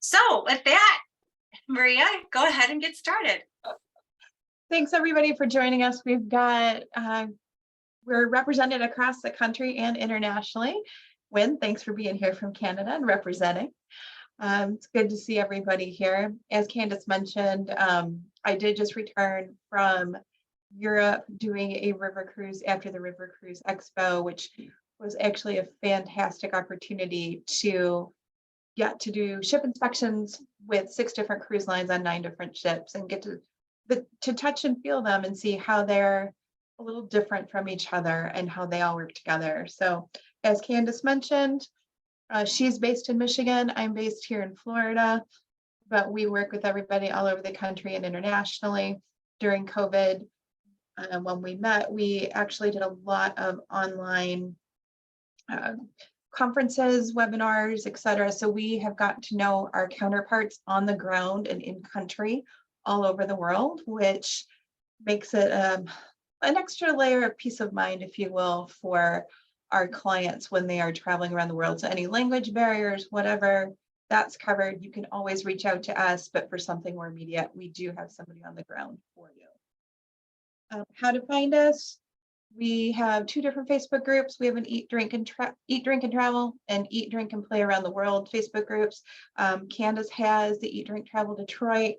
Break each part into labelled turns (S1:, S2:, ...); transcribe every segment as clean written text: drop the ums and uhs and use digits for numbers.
S1: So with that, Maria, go ahead and get started.
S2: Thanks everybody for joining us. We've got, we're represented across the country and internationally. Wynn, thanks for being here from Canada and representing. It's good to see everybody here. As Candace mentioned, I did just return from Europe doing a river cruise after the River Cruise Expo, which was actually a fantastic opportunity to get to do ship inspections with 6 different cruise lines on 9 different ships and get to touch and feel them and see how they're a little different from each other and how they all work together. So as Candace mentioned, she's based in Michigan. I'm based here in Florida, but we work with everybody all over the country and internationally. During COVID, when we met, we actually did a lot of online conferences, webinars, etc. So we have gotten to know our counterparts on the ground and in country all over the world, which makes it an extra layer of peace of mind, if you will, for our clients when they are traveling around the world. So any language barriers, whatever, that's covered. You can always reach out to us, but for something more immediate, we do have somebody on the ground for you. How to find us? We have 2 different Facebook groups. We have an Eat, Drink, and Travel and Eat, Drink, and Play Around the World Facebook groups. Candace has the Eat, Drink, Travel Detroit.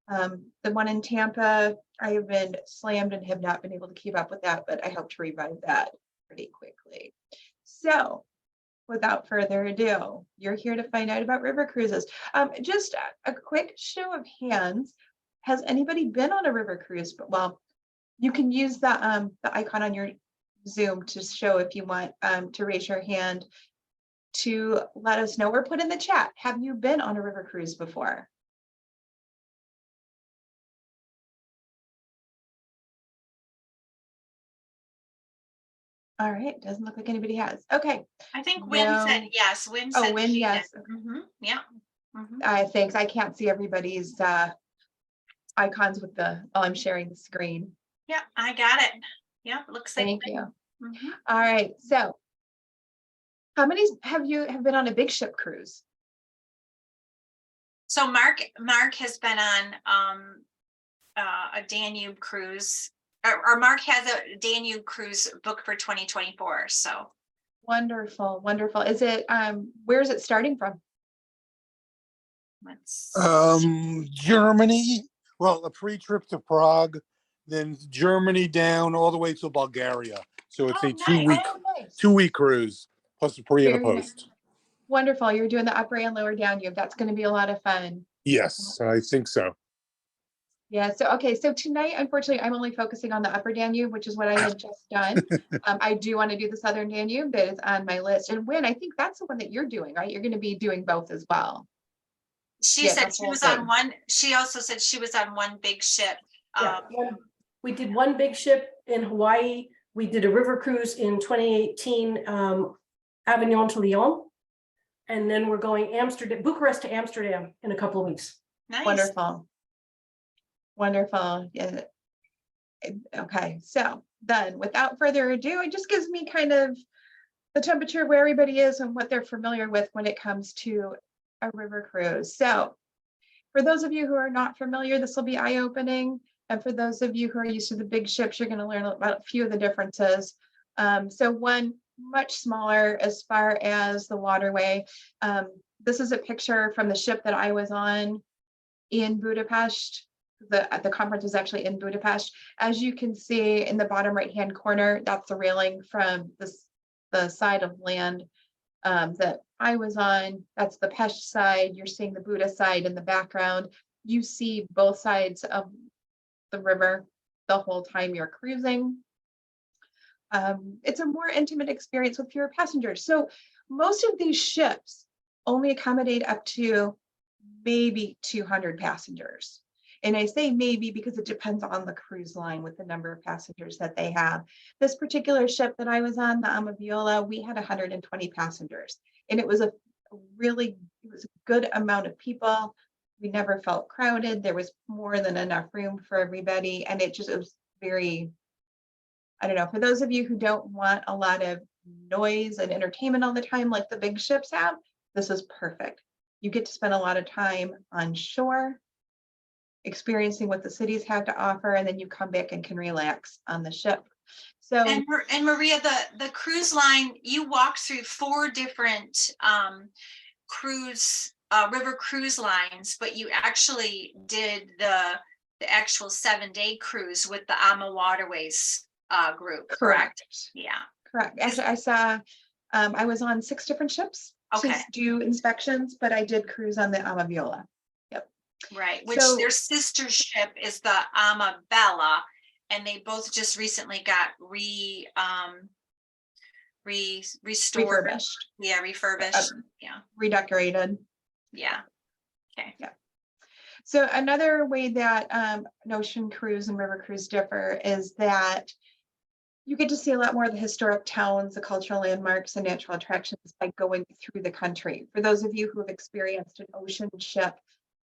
S2: The one in Tampa, I have been slammed and have not been able to keep up with that, but I hope to revive that pretty quickly. So without further ado, you're here to find out about river cruises. Just a quick show of hands. Has anybody been on a river cruise? But well, you can use the icon on your Zoom to show if you want to raise your hand to let us know, or put in the chat. Have you been on a river cruise before? All right, doesn't look like anybody has. Okay.
S1: I think Wynn said yes. Wynn said
S2: Wynn, yes.
S1: Yeah. Mm-hmm.
S2: Thanks. I can't see everybody's icons with I'm sharing the screen.
S1: Yeah, I got it. Yeah, looks like.
S2: Thank you. Mm-hmm. All right. So how many have been on a big ship cruise?
S1: So Mark has been on a Danube cruise, or Mark has a Danube cruise booked for 2024. So
S2: wonderful, wonderful. Is it where is it starting from?
S3: Germany. Well, a pre-trip to Prague, then Germany down all the way to Bulgaria. So it's a 2-week cruise plus a pre and a post.
S2: Nice. Wonderful. You're doing the upper and lower Danube. That's going to be a lot of fun.
S3: Yes, I think so.
S2: Yeah. So, okay. So tonight, unfortunately, I'm only focusing on the upper Danube, which is what I had just done. I do want to do the southern Danube. That is on my list. And Wynn, I think that's the one that you're doing, right? You're going to be doing both as well.
S1: She said she was on one. She also said she was on one big ship.
S4: We did one big ship in Hawaii. We did a river cruise in 2018, Avignon to Lyon. And then we're going Bucharest to Amsterdam in a couple of weeks.
S1: Nice.
S2: Wonderful. Wonderful. Yeah. Okay. So then without further ado, it just gives me kind of the temperature of where everybody is and what they're familiar with when it comes to a river cruise. So for those of you who are not familiar, this will be eye-opening. And for those of you who are used to the big ships, you're going to learn about a few of the differences. So one much smaller as far as the waterway. This is a picture from the ship that I was on in Budapest. The conference was actually in Budapest. As you can see in the bottom right-hand corner, that's the railing from the side of land that I was on. That's the Pest side. You're seeing the Buda side in the background. You see both sides of the river the whole time you're cruising. It's a more intimate experience with fewer passengers. So most of these ships only accommodate up to maybe 200 passengers. And I say maybe because it depends on the cruise line with the number of passengers that they have. This particular ship that I was on, the Amaviola, we had 120 passengers. And it was a good amount of people. We never felt crowded. There was more than enough room for everybody. And it was very, I don't know, for those of you who don't want a lot of noise and entertainment all the time like the big ships have, this is perfect. You get to spend a lot of time on shore, experiencing what the cities have to offer, and then you come back and can relax on the ship. So,
S1: And Maria, the cruise line, you walked through 4 different river cruise lines, but you actually did the actual 7-day cruise with the AMA Waterways group, correct? Yeah.
S2: Correct. Actually, I was on 6 different ships to
S1: Okay.
S2: do inspections, but I did cruise on the Amaviola. Yep.
S1: Right, which
S2: So-
S1: their sister ship is the Amabella, and they both just recently got restored.
S2: Refurbished,
S1: Yeah, refurbished. Yeah,
S2: redecorated.
S1: yeah. Okay.
S2: So another way that an ocean cruise and river cruise differ is that you get to see a lot more of the historic towns, the cultural landmarks, and natural attractions by going through the country. For those of you who have experienced an ocean ship,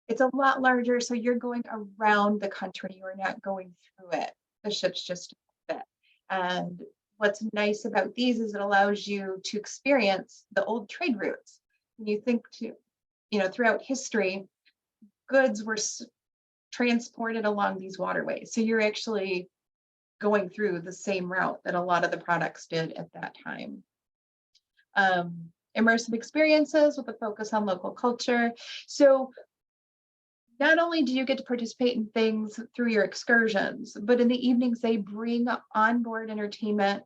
S2: it's a lot larger, so you're going around the country. You're not going through it. The ship's just a bit. And what's nice about these is it allows you to experience the old trade routes. When you think throughout history, goods were transported along these waterways. So you're actually going through the same route that a lot of the products did at that time. Immersive experiences with a focus on local culture. So not only do you get to participate in things through your excursions, but in the evenings they bring onboard entertainment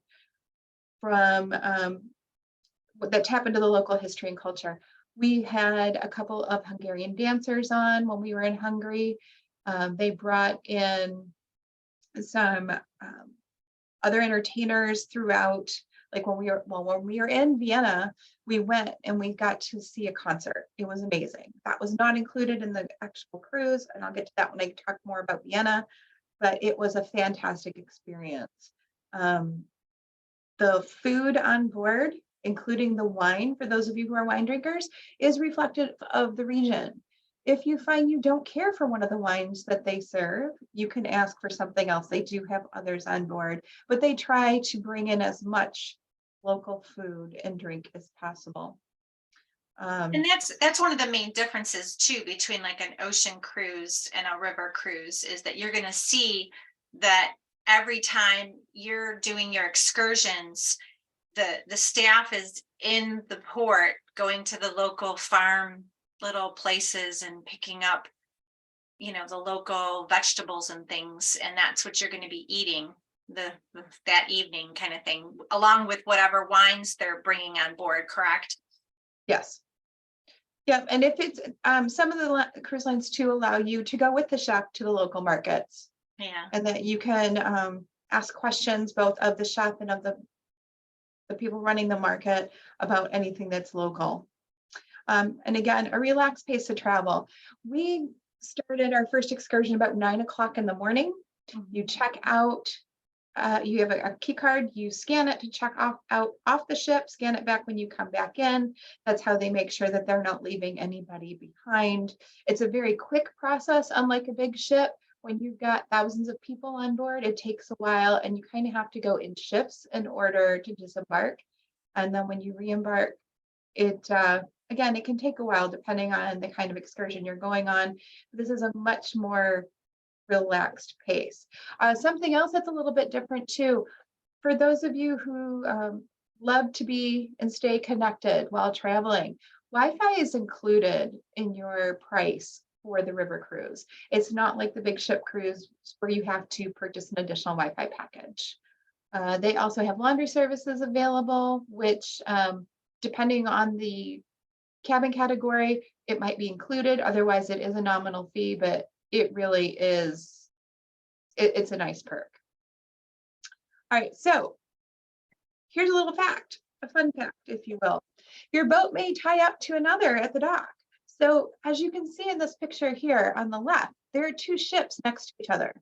S2: from that tap into the local history and culture. We had a couple of Hungarian dancers on when we were in Hungary. They brought in some other entertainers throughout. Like when we were in Vienna, we went and we got to see a concert. It was amazing. That was not included in the actual cruise, and I'll get to that when I talk more about Vienna, but it was a fantastic experience. The food on board, including the wine, for those of you who are wine drinkers, is reflective of the region. If you find you don't care for one of the wines that they serve, you can ask for something else. They do have others on board, but they try to bring in as much local food and drink as possible.
S1: And that's one of the main differences too between like an ocean cruise and a river cruise, is that you're going to see that every time you're doing your excursions, the staff is in the port going to the local farm little places and picking up the local vegetables and things, and that's what you're going to be eating that evening, kind of thing, along with whatever wines they're bringing on board, correct?
S2: Yes. Yeah, and if it's some of the cruise lines too allow you to go with the shop to the local markets.
S1: Yeah.
S2: And that you can ask questions both of the shop and of the people running the market about anything that's local. And again, a relaxed pace of travel. We started our first excursion about 9 o'clock in the morning. You check out, you have a key card, you scan it to check off the ship, scan it back when you come back in. That's how they make sure that they're not leaving anybody behind. It's a very quick process, unlike a big ship. When you've got thousands of people on board, it takes a while, and you kind of have to go in shifts in order to disembark. And then when you re-embark, again, it can take a while depending on the kind of excursion you're going on. This is a much more relaxed pace. Something else that's a little bit different too, for those of you who love to be and stay connected while traveling, Wi-Fi is included in your price for the river cruise. It's not like the big ship cruise where you have to purchase an additional Wi-Fi package. They also have laundry services available, which depending on the cabin category, it might be included. Otherwise, it is a nominal fee, but it really is, it's a nice perk. All right, so here's a little fact, a fun fact, if you will. Your boat may tie up to another at the dock. So as you can see in this picture here on the left, there are 2 ships next to each other.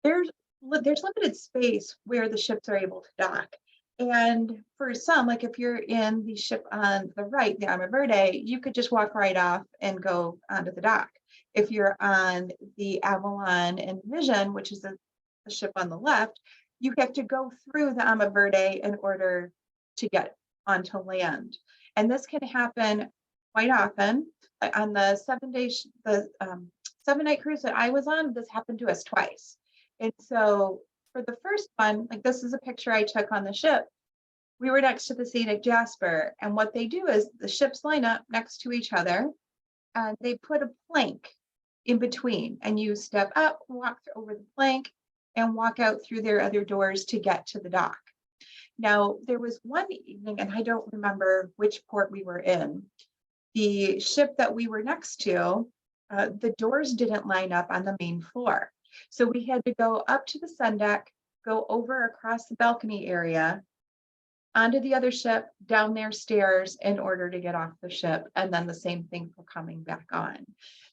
S2: There's limited space where the ships are able to dock. And for some, like if you're in the ship on the right, the Arma Verde, you could just walk right off and go onto the dock. If you're on the Avalon and Vision, which is the ship on the left, you have to go through the Arma Verde in order to get onto land. And this can happen quite often. On the 7-night cruise that I was on, this happened to us twice. And so for the first one, like this is a picture I took on the ship. We were next to the scenic Jasper, and what they do is the ships line up next to each other, and they put a plank in between, and you step up, walk over the plank, and walk out through their other doors to get to the dock. Now, there was one evening, and I don't remember which port we were in. The ship that we were next to, the doors didn't line up on the main floor. So we had to go up to the sun deck, go over across the balcony area, onto the other ship, down their stairs in order to get off the ship, and then the same thing for coming back on.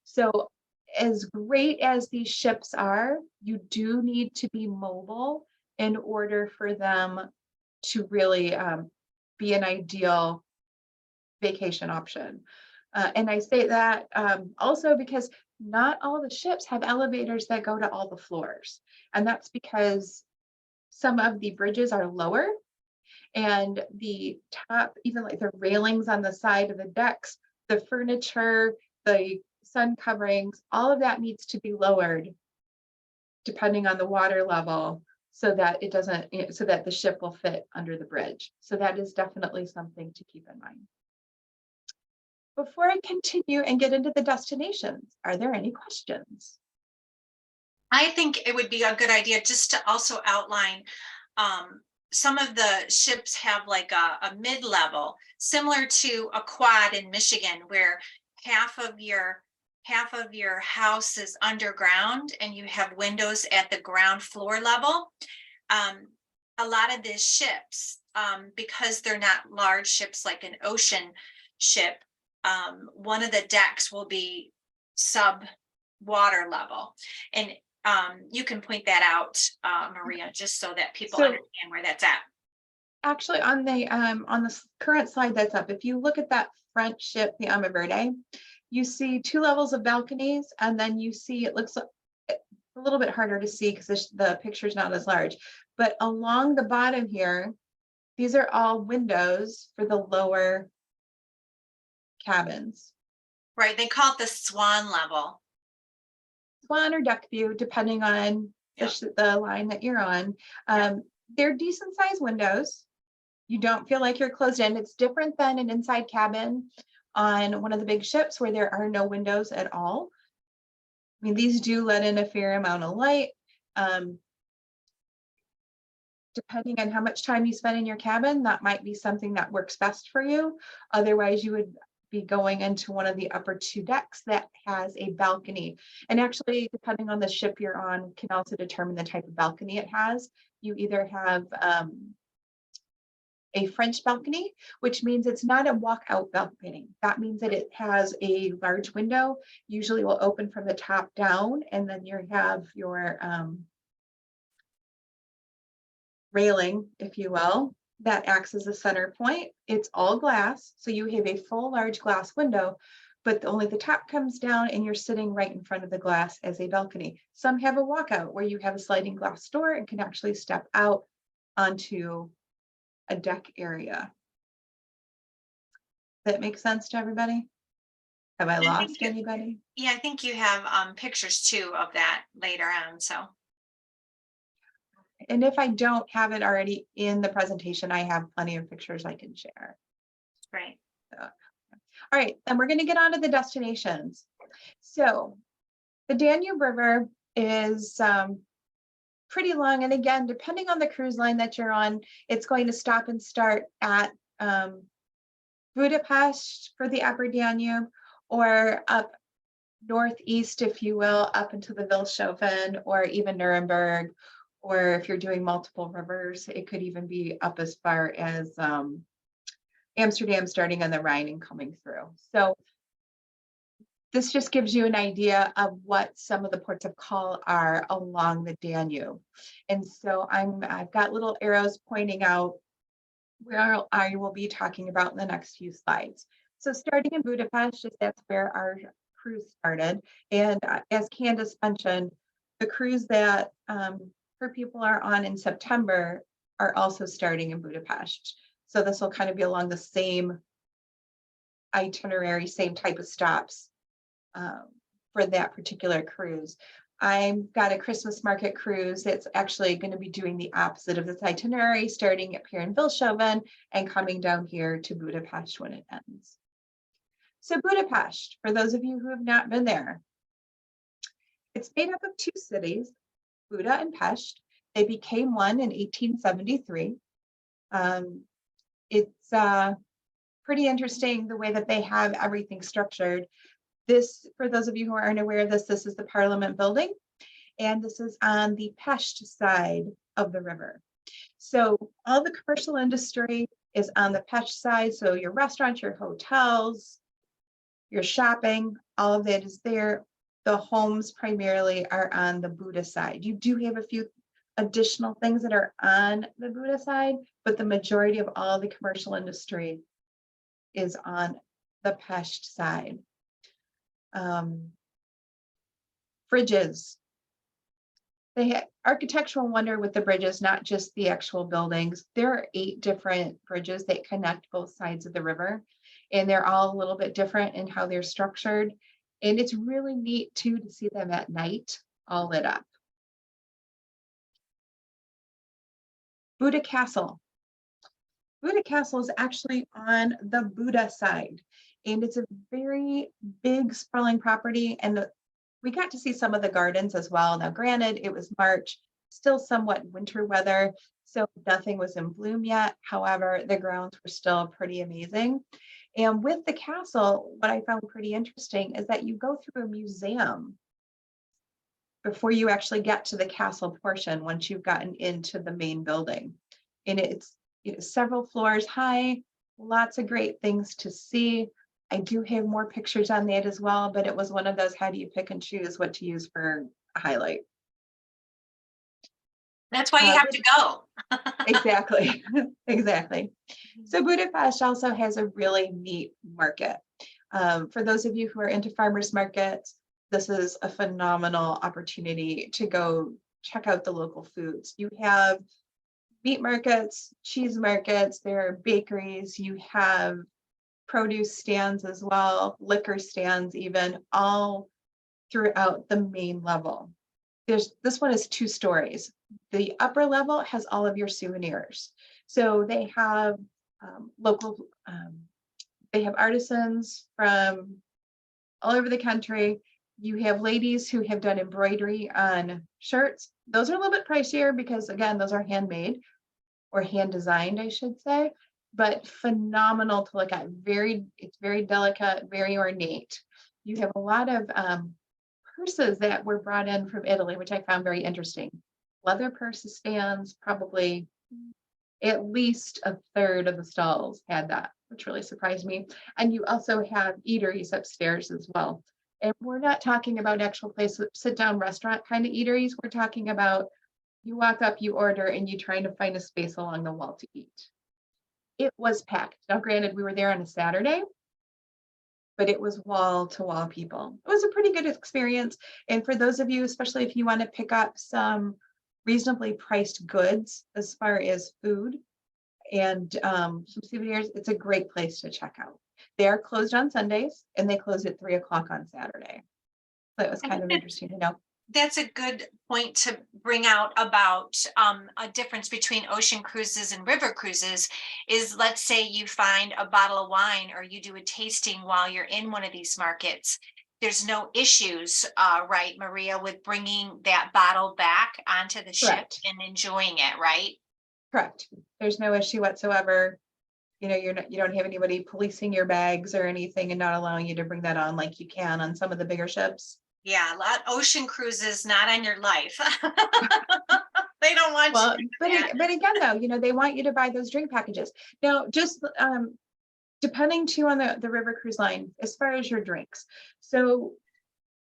S2: So as great as these ships are, you do need to be mobile in order for them to really be an ideal vacation option. And I say that also because not all the ships have elevators that go to all the floors. And that's because some of the bridges are lower, and the top, even like the railings on the side of the decks, the furniture, the sun coverings, all of that needs to be lowered depending on the water level, so that it doesn't, so that the ship will fit under the bridge. So that is definitely something to keep in mind. Before I continue and get into the destinations, are there any questions?
S1: I think it would be a good idea just to also outline some of the ships have like a mid-level, similar to a quad in Michigan, where half of your house is underground and you have windows at the ground floor level. A lot of these ships, because they're not large ships like an ocean ship, one of the decks will be sub water level. And you can point that out, Maria, just so that people understand where that's at.
S2: Actually, on the current slide that's up, if you look at that front ship, the Ama Verde, you see 2 levels of balconies, and then you see, it looks a little bit harder to see because the picture's not as large, but along the bottom here, these are all windows for the lower cabins.
S1: Right, they call it the swan level.
S2: Swan or deck view, depending on the line that you're on. They're decent sized windows. You don't feel like you're closed in. It's different than an inside cabin on one of the big ships where there are no windows at all. I mean, these do let in a fair amount of light. Depending on how much time you spend in your cabin, that might be something that works best for you. Otherwise, you would be going into one of the upper 2 decks that has a balcony. And actually, depending on the ship you're on, can also determine the type of balcony it has. You either have a French balcony, which means it's not a walkout balcony. That means that it has a large window, usually will open from the top down, and then you have your railing, if you will, that acts as a center point. It's all glass, so you have a full large glass window, but only the top comes down and you're sitting right in front of the glass as a balcony. Some have a walkout where you have a sliding glass door and can actually step out onto a deck area. That makes sense to everybody? Have I lost anybody?
S1: Yeah, I think you have pictures too of that later on, so.
S2: And if I don't have it already in the presentation, I have plenty of pictures I can share.
S1: Great.
S2: So, all right, and we're going to get on to the destinations. So the Danube River is pretty long. And again, depending on the cruise line that you're on, it's going to stop and start at Budapest for the Upper Danube, or up northeast, if you will, up into the Vilshofen, or even Nuremberg. Or if you're doing multiple rivers, it could even be up as far as Amsterdam, starting on the Rhine and coming through. So this just gives you an idea of what some of the ports of call are along the Danube. And so I've got little arrows pointing out where I will be talking about in the next few slides. So starting in Budapest, that's where our cruise started. And as Candace mentioned, the cruise that her people are on in September are also starting in Budapest. So this will kind of be along the same itinerary, same type of stops for that particular cruise. I've got a Christmas market cruise that's actually going to be doing the opposite of this itinerary, starting up here in Vilshoven and coming down here to Budapest when it ends. So Budapest, for those of you who have not been there, it's made up of two cities, Buda and Pest. They became one in 1873. It's pretty interesting the way that they have everything structured. This, for those of you who aren't aware of this, this is the Parliament building, and this is on the Pest side of the river. So all the commercial industry is on the Pest side. So your restaurants, your hotels, your shopping, all of that is there. The homes primarily are on the Buda side. You do have a few additional things that are on the Buda side, but the majority of all the commercial industry is on the Pest side. Bridges. They have architectural wonder with the bridges, not just the actual buildings. There are 8 different bridges that connect both sides of the river, and they're all a little bit different in how they're structured. And it's really neat too to see them at night, all lit up. Buda Castle. Buda Castle is actually on the Buda side, and it's a very big sprawling property, and we got to see some of the gardens as well. Now granted, it was March, still somewhat winter weather, so nothing was in bloom yet. However, the grounds were still pretty amazing. And with the castle, what I found pretty interesting is that you go through a museum before you actually get to the castle portion once you've gotten into the main building. And it's several floors high, lots of great things to see. I do have more pictures on that as well, but it was one of those, how do you pick and choose what to use for a highlight?
S1: That's why you have to go.
S2: Exactly, exactly. So Budapest also has a really neat market. For those of you who are into farmers markets, this is a phenomenal opportunity to go check out the local foods. You have meat markets, cheese markets, there are bakeries, you have produce stands as well, liquor stands even, all throughout the main level. This one is 2 stories. The upper level has all of your souvenirs. So they have local, they have artisans from all over the country. You have ladies who have done embroidery on shirts. Those are a little bit pricier because again, those are handmade or hand designed, I should say, but phenomenal to look at. It's very delicate, very ornate. You have a lot of purses that were brought in from Italy, which I found very interesting. Leather purse stands, probably at least a third of the stalls had that, which really surprised me. And you also have eateries upstairs as well. And we're not talking about actual places, sit down restaurant kind of eateries. We're talking about you walk up, you order, and you trying to find a space along the wall to eat. It was packed. Now, granted, we were there on a Saturday, but it was wall to wall people. It was a pretty good experience. And for those of you, especially if you want to pick up some reasonably priced goods as far as food and some souvenirs, it's a great place to check out. They are closed on Sundays and they close at 3 o'clock on Saturday. So it was kind of interesting to know.
S1: That's a good point to bring out about a difference between ocean cruises and river cruises is, let's say you find a bottle of wine or you do a tasting while you're in one of these markets. There's no issues, right, Maria, with bringing that bottle back onto the ship
S2: Correct.
S1: and enjoying it, right?
S2: Correct. There's no issue whatsoever. You know, you don't have anybody policing your bags or anything and not allowing you to bring that on like you can on some of the bigger ships.
S1: Yeah, a lot ocean cruises, not on your life. They don't want
S2: Well,
S1: you.
S2: but again, though, you know, they want you to buy those drink packages. Now, just depending too on the river cruise line, as far as your drinks. So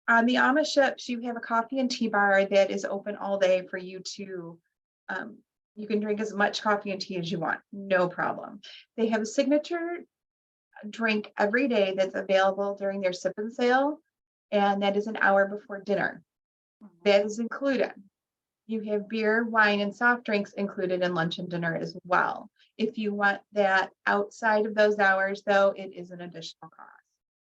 S2: on the Amish ships, you have a coffee and tea bar that is open all day for you to, you can drink as much coffee and tea as you want, no problem. They have a signature drink every day that's available during their sip and sail, and that is an hour before dinner. That is included. You have beer, wine, and soft drinks included in lunch and dinner as well. If you want that outside of those hours, though, it is an additional cost.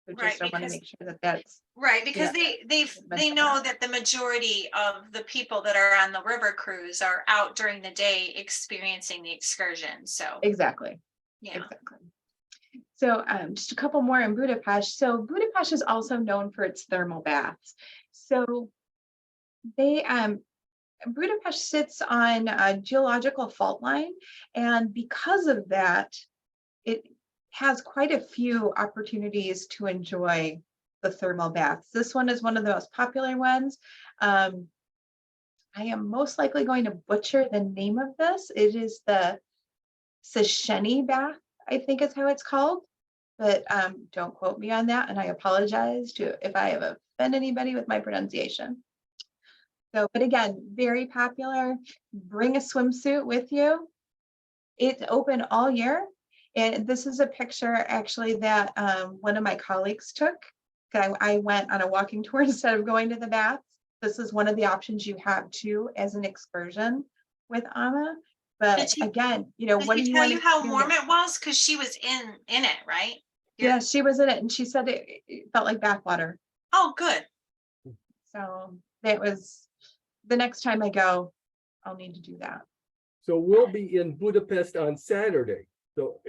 S2: So
S1: Right,
S2: just I want to
S1: because-
S2: make sure that that's,
S1: Right, because
S2: Yeah.
S1: they
S2: mention
S1: know
S2: that.
S1: that the majority of the people that are on the river cruise are out during the day experiencing the excursion, so,
S2: exactly.
S1: yeah.
S2: Exactly. So just a couple more in Budapest. So Budapest is also known for its thermal baths. So they Budapest sits on a geological fault line, and because of that, it has quite a few opportunities to enjoy the thermal baths. This one is one of the most popular ones. I am most likely going to butcher the name of this. It is the Sasheni bath, I think is how it's called. But don't quote me on that, and I apologize if I have offended anybody with my pronunciation. So, but again, very popular. Bring a swimsuit with you. It's open all year. And this is a picture actually that one of my colleagues took. I went on a walking tour instead of going to the baths. This is one of the options you have too as an excursion with Anna. But
S1: Did
S2: again, you know,
S1: Did
S2: what do
S1: she
S2: you
S1: tell
S2: want to
S1: you how warm
S2: experience?
S1: it was? Because she was in it, right?
S2: Yeah, she was in it, and she said it felt like bathwater.
S1: Oh, good.
S2: So that was the next time I go, I'll need to do that.
S5: So we'll be in Budapest on Saturday. So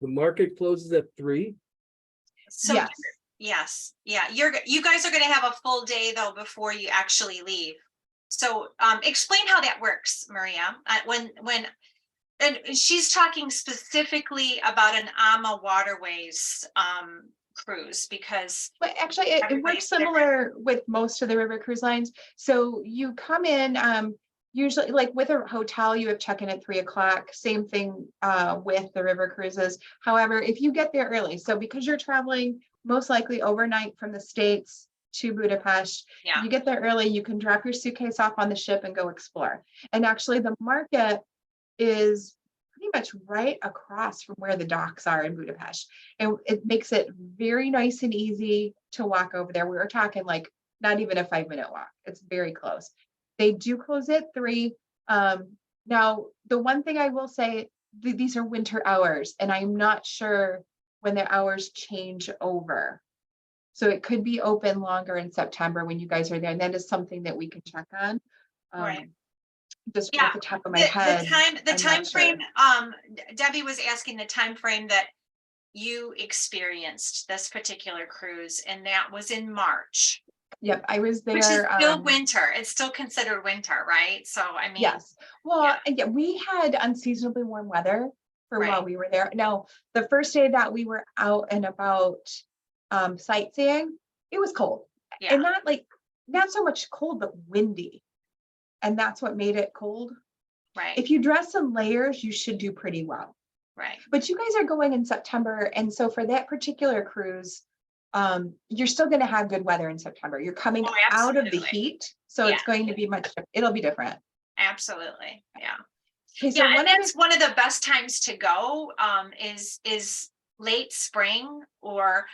S5: the market closes at 3.
S1: So
S2: Yes.
S1: yes, yeah, you guys are gonna have a full day though before you actually leave. So explain how that works, Maria. And she's talking specifically about an AMA Waterways cruise because
S2: But actually, it
S1: everybody's
S2: works similar with most of the river cruise lines. So you come in, usually like with a hotel, you have check-in at 3 o'clock. Same thing with the river cruises. However, if you get there early, so because you're traveling most likely overnight from the States to Budapest,
S1: yeah,
S2: you get there early, you can drop your suitcase off on the ship and go explore. And actually the market is pretty much right across from where the docks are in Budapest. And it makes it very nice and easy to walk over there. We were talking like not even a 5-minute walk. It's very close. They do close at 3. Now, the one thing I will say, these are winter hours, and I'm not sure when the hours change over. So it could be open longer in September when you guys are there. And that is something that we can check on.
S1: Right.
S2: Just
S1: Yeah,
S2: off the top of my head.
S1: the
S2: I'm
S1: time
S2: not sure.
S1: frame, Debbie was asking the time frame that you experienced this particular cruise, and that was in March,
S2: Yep, I was there.
S1: which is still winter. It's still considered winter, right? So I mean,
S2: Yes. Well,
S1: yeah.
S2: yeah, we had unseasonably warm weather for while
S1: Right.
S2: we were there. Now, the first day that we were out and about sightseeing, it was cold.
S1: Yeah.
S2: And not so much cold, but windy. And that's what made it cold.
S1: Right,
S2: If you dress in layers, you should do pretty well.
S1: right.
S2: But you guys are going in September. And so for that particular cruise, you're still going to have good weather in September. You're coming
S1: Oh,
S2: out of the
S1: absolutely.
S2: heat. So
S1: Yeah.
S2: it's going to be it'll be different.
S1: Absolutely, yeah.
S2: Okay, so
S1: Yeah, and that's one of the best times to go, is late spring or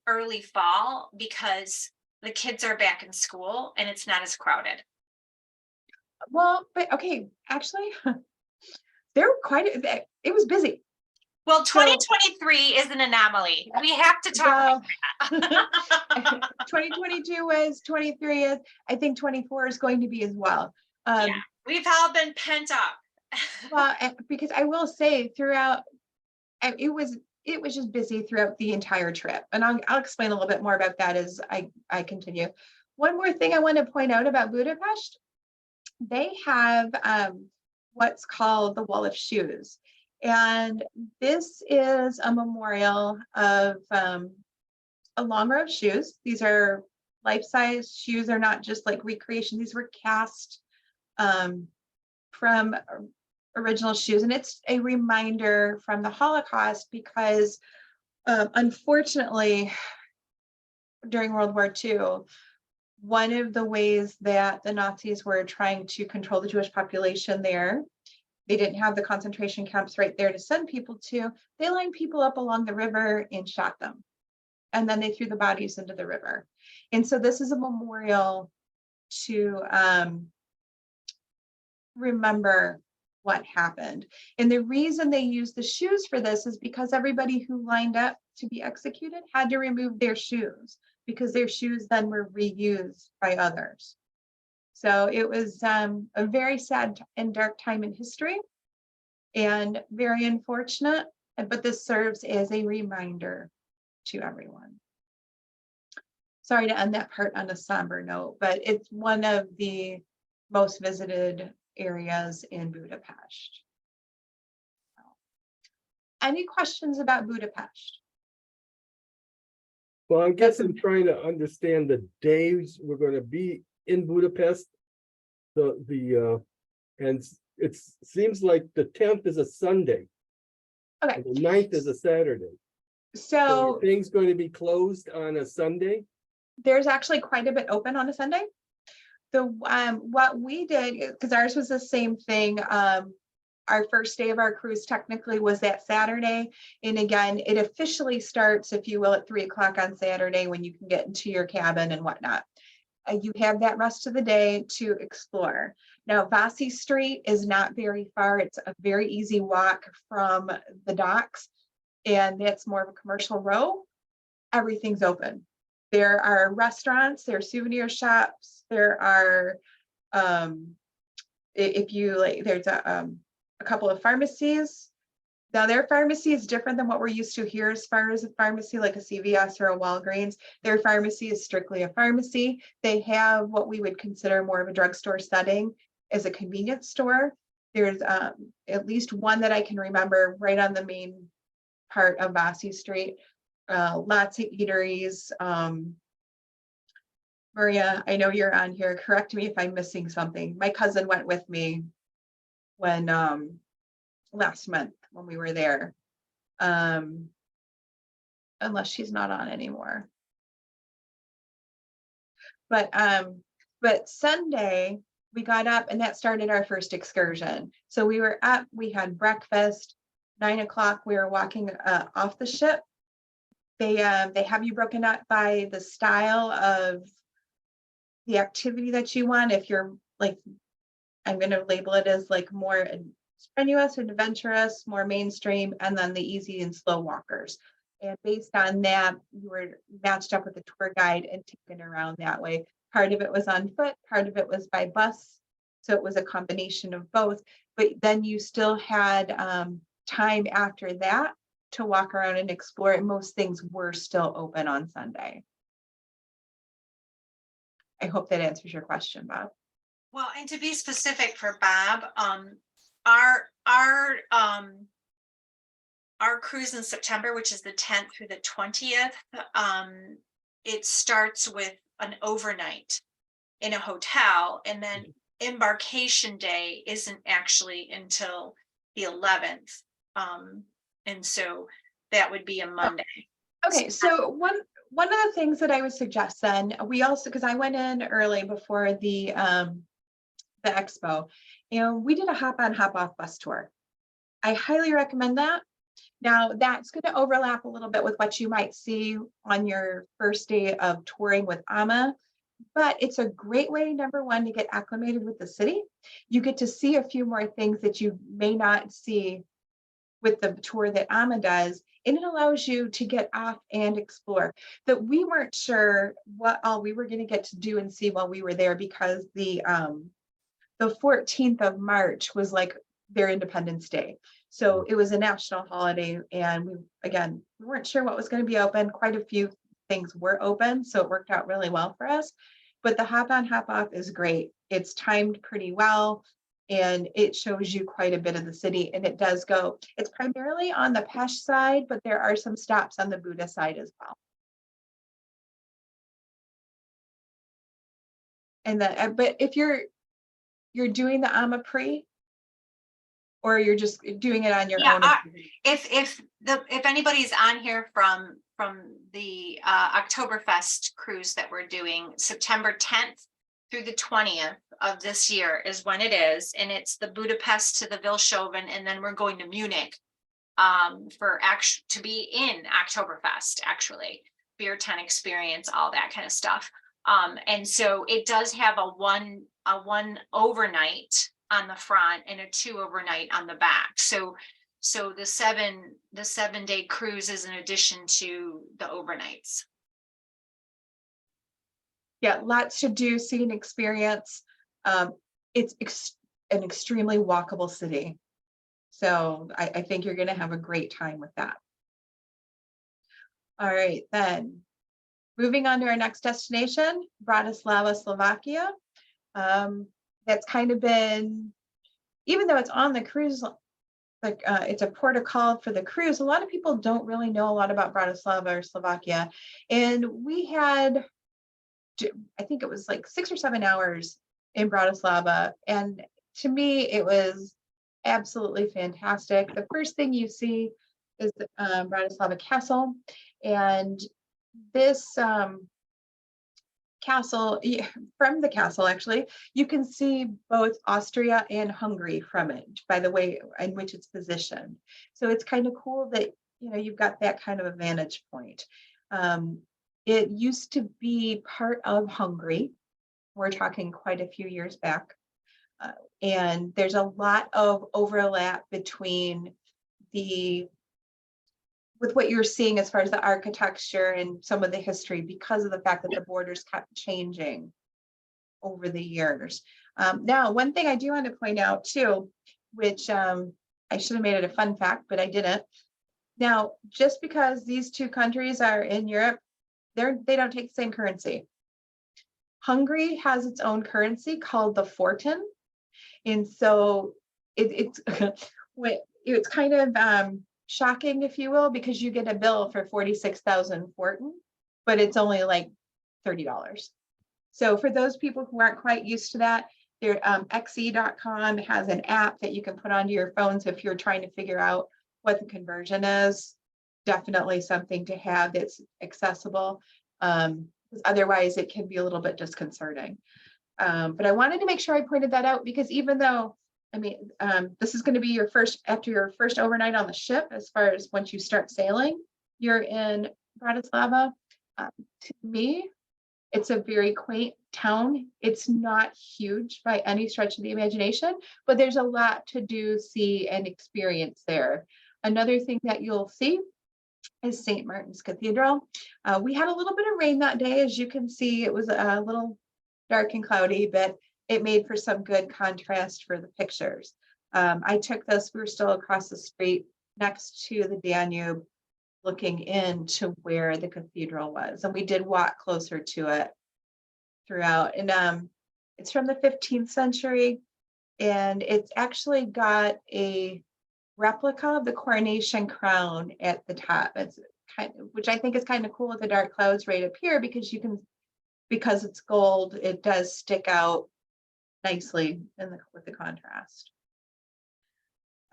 S1: early fall, because the kids are back in school and it's not as crowded.
S2: well, but okay, actually, there were it was busy.
S1: Well,
S2: So-
S1: 2023 is an anomaly. We have to talk
S2: Well,
S1: about that.
S2: 2022 was, 23 is, I think 24 is going to be as well.
S1: Yeah, we've all been pent up.
S2: Well, because I will say throughout, it was just busy throughout the entire trip. And I'll explain a little bit more about that as I continue. One more thing I want to point out about Budapest, they have what's called the Wall of Shoes. And this is a memorial of a long row of shoes. These are life-size shoes. They're not just like recreation. These were cast from original shoes. And it's a reminder from the Holocaust because unfortunately, during World War II, one of the ways that the Nazis were trying to control the Jewish population there, they didn't have the concentration camps right there to send people to. They lined people up along the river and shot them. And then they threw the bodies into the river. And so this is a memorial to remember what happened. And the reason they used the shoes for this is because everybody who lined up to be executed had to remove their shoes, because their shoes then were reused by others. So it was a very sad and dark time in history, and very unfortunate, but this serves as a reminder to everyone. Sorry to end that part on a somber note, but it's one of the most visited areas in Budapest. Any questions about Budapest?
S5: Well, I guess I'm trying to understand the days we're gonna be in Budapest. And it seems like the 10th is a Sunday.
S2: Okay.
S5: And the 9th is a Saturday. So are things going to be closed on a Sunday?
S2: There's actually quite a bit open on a Sunday. What we did, because ours was the same thing, our first day of our cruise technically was that Saturday. And again, it officially starts, if you will, at 3 o'clock on Saturday when you can get into your cabin and whatnot. You have that rest of the day to explore. Now, Vasi Street is not very far. It's a very easy walk from the docks, and that's more of a commercial row. Everything's open. There are restaurants, there are souvenir shops, there are, if you like, there's a couple of pharmacies. Now, their pharmacy is different than what we're used to here as far as a pharmacy like a CVS or a Walgreens. Their pharmacy is strictly a pharmacy. They have what we would consider more of a drugstore setting as a convenience store. There's at least one that I can remember right on the main part of Vasi Street. Lots of eateries. Maria, I know you're on here. Correct me if I'm missing something. My cousin went with me when last month when we were there. Unless she's not on anymore. But Sunday we got up and that started our first excursion. So we were up, we had breakfast, 9 o'clock, we were walking off the ship. They have you broken up by the style of the activity that you want. If you're like, I'm going to label it as like more strenuous and adventurous, more mainstream, and then the easy and slow walkers. And based on that, you were matched up with a tour guide and taken around that way. Part of it was on foot, part of it was by bus. So it was a combination of both. But then you still had time after that to walk around and explore, and most things were still open on Sunday. I hope that answers your question, Bob.
S1: Well, and to be specific for Bob, our cruise in September, which is the 10th through the 20th, it starts with an overnight in a hotel, and then embarkation day isn't actually until the 11th. And so that would be a Monday.
S2: Okay, so one of the things that I would suggest then, we also, because I went in early before the expo, and we did a hop on, hop off bus tour. I highly recommend that. Now that's going to overlap a little bit with what you might see on your first day of touring with AMA, but it's a great way, number one, to get acclimated with the city. You get to see a few more things that you may not see with the tour that AMA does, and it allows you to get off and explore. That we weren't sure what all we were going to get to do and see while we were there, because the 14th of March was like their Independence Day. So it was a national holiday, and we weren't sure what was going to be open. Quite a few things were open, so it worked out really well for us. But the hop on, hop off is great. It's timed pretty well, and it shows you quite a bit of the city, and it does go. It's primarily on the Pest side, but there are some stops on the Buda side as well. And but if you're doing the AMA pre, or you're just doing it on your own.
S1: If anybody's on here from the Oktoberfest cruise that we're doing, September 10th through the 20th of this year is when it is, and it's the Budapest to the Vilshoven, and then we're going to Munich to be in Oktoberfest, actually, beer tent experience, all that kind of stuff. And so it does have a one overnight on the front and a 2 overnight on the back. So the 7-day cruise is in addition to the overnights.
S2: Yeah, lots to do, see and experience. It's an extremely walkable city. So I think you're going to have a great time with that. All right, then moving on to our next destination, Bratislava, Slovakia. That's kind of been, even though it's on the cruise, like it's a port of call for the cruise, a lot of people don't really know a lot about Bratislava or Slovakia. And we had, I think it was like 6 or 7 hours in Bratislava. And to me, it was absolutely fantastic. The first thing you see is Bratislava Castle. And this castle, from the castle, actually, you can see both Austria and Hungary from it by the way in which it's positioned. So it's kind of cool that, you've got that kind of a vantage point. It used to be part of Hungary. We're talking quite a few years back. And there's a lot of overlap between with what you're seeing as far as the architecture and some of the history, because of the fact that the borders kept changing over the years. Now, one thing I do want to point out too, which I should have made it a fun fact, but I didn't. Now, just because these two countries are in Europe, they don't take the same currency. Hungary has its own currency called the fortin. And so it's kind of shocking, if you will, because you get a bill for 46,000 fortin, but it's only like $30. So for those people who aren't quite used to that, xe.com has an app that you can put onto your phones if you're trying to figure out what the conversion is. Definitely something to have that's accessible. Because otherwise it can be a little bit disconcerting. But I wanted to make sure I pointed that out, because even though, this is going to be after your first overnight on the ship, as far as once you start sailing, you're in Bratislava. To me, it's a very quaint town. It's not huge by any stretch of the imagination, but there's a lot to do, see, and experience there. Another thing that you'll see is St. Martin's Cathedral. We had a little bit of rain that day. As you can see, it was a little dark and cloudy, but it made for some good contrast for the pictures. I took this, we were still across the street next to the Danube, looking into where the cathedral was. And we did walk closer to it throughout. And it's from the 15th century. And it's actually got a replica of the coronation crown at the top. It's which I think is kind of cool with the dark clouds right up here, because because it's gold, it does stick out nicely with the contrast.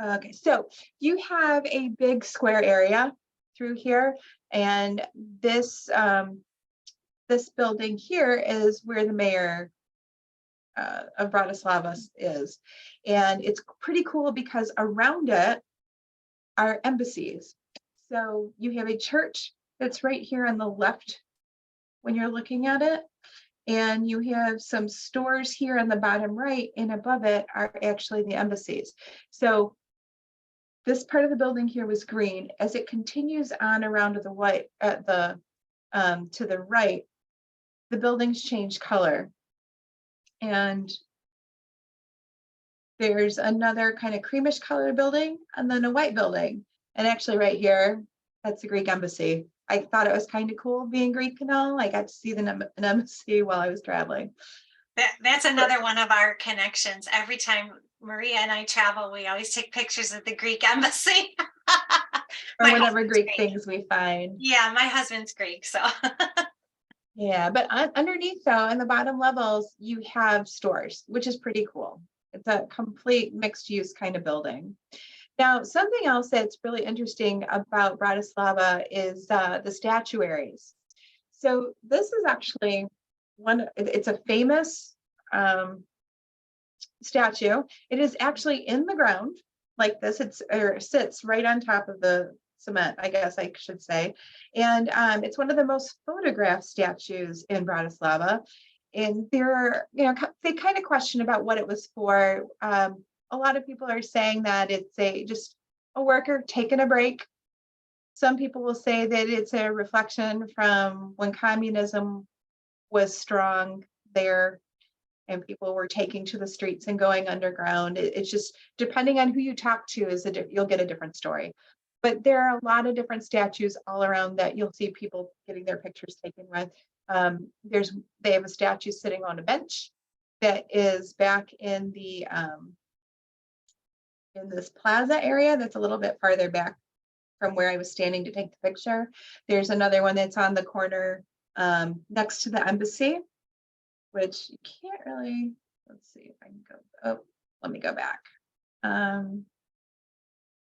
S2: Okay, so you have a big square area through here, and this building here is where the mayor of Bratislava is, and it's pretty cool because around it are embassies. So you have a church that's right here on the left when you're looking at it. And you have some stores here on the bottom right, and above it are actually the embassies. So this part of the building here was green. As it continues on around to the white, to the right, the buildings change color. And there's another kind of creamish colored building, and then a white building. And actually right here, that's the Greek embassy. I thought it was kind of cool being Greek and all. I got to see an embassy while I was traveling.
S1: That's another one of our connections. Every time Maria and I travel, we always take pictures of the Greek embassy.
S2: Or whatever Greek things we find.
S1: Yeah, my husband's Greek, so.
S2: Yeah, but underneath though, in the bottom levels, you have stores, which is pretty cool. It's a complete mixed use kind of building. Now, something else that's really interesting about Bratislava is the statuaries. So this is actually it's a famous statue. It is actually in the ground like this. It sits right on top of the cement, I guess I should say. And it's one of the most photographed statues in Bratislava. And there are, you know, they kind of question about what it was for. A lot of people are saying that it's just a worker taking a break. Some people will say that it's a reflection from when communism was strong there and people were taking to the streets and going underground. It's just depending on who you talk to you'll get a different story. But there are a lot of different statues all around that you'll see people getting their pictures taken with. They have a statue sitting on a bench that is back in the in this plaza area that's a little bit farther back from where I was standing to take the picture. There's another one that's on the corner next to the embassy, which you can't really, let's see if I can go, oh, let me go back.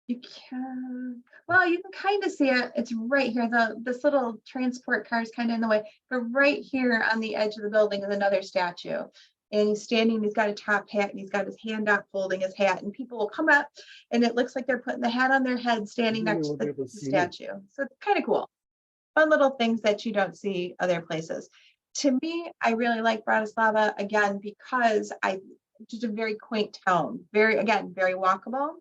S2: You can, well, you can kind of see it. It's right here. This little transport car is kind of in the way, but right here on the edge of the building is another statue. And he's standing, he's got a top hat and he's got his hand up holding his hat, and people will come up and it looks like they're putting the hat on their head standing next to the statue. So it's kind of cool. Fun little things that you don't see other places. To me, I really like Bratislava, again, because just a very quaint town, very walkable.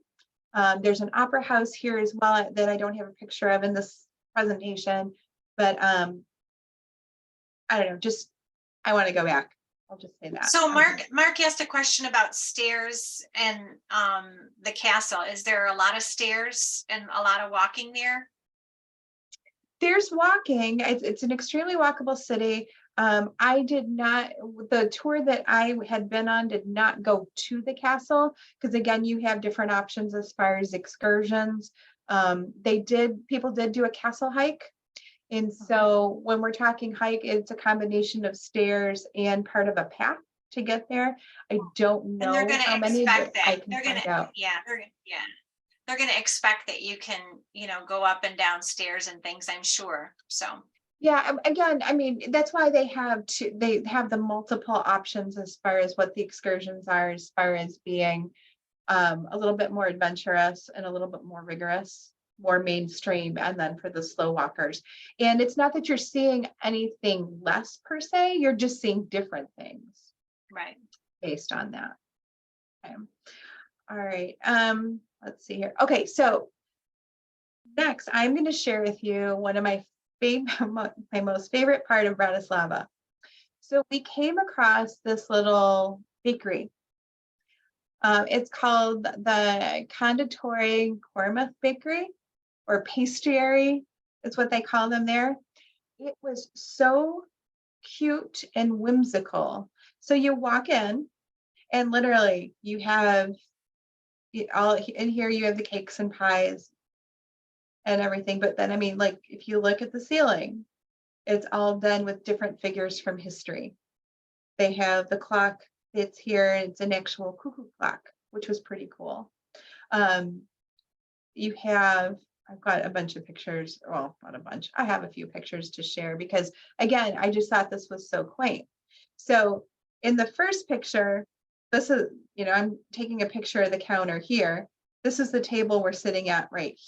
S2: There's an opera house here as well that I don't have a picture of in this presentation, but I don't know, just, I want to go back. I'll just say that.
S1: So Mark asked a question about stairs and the castle. Is there a lot of stairs and a lot of walking there?
S2: There's walking. It's an extremely walkable city. I did not, the tour that I had been on did not go to the castle, because again, you have different options as far as excursions. People did do a castle hike. And so when we're talking hike, it's a combination of stairs and part of a path to get there. I don't know how many, but I can find out.
S1: They're going to expect that you can, go up and down stairs and things, I'm sure. So
S2: yeah, again, I mean, that's why they have the multiple options as far as what the excursions are, as far as being a little bit more adventurous and a little bit more rigorous, more mainstream, and then for the slow walkers. And it's not that you're seeing anything less per se, you're just seeing different things.
S1: Right.
S2: Based on that. Okay. All right. Let's see here. Okay, so next I'm going to share with you one of my most favorite part of Bratislava. So we came across this little bakery. It's called the Conditori Cormuth Bakery, or pastry is what they call them there. It was so cute and whimsical. So you walk in and literally you have all in here, you have the cakes and pies and everything. But then, I mean, like if you look at the ceiling, it's all done with different figures from history. They have the clock that's here. It's an actual cuckoo clock, which was pretty cool. I've got a bunch of pictures. Well, not a bunch. I have a few pictures to share because, again, I just thought this was so quaint. So in the first picture, this is, I'm taking a picture of the counter here. This is the table we're sitting at right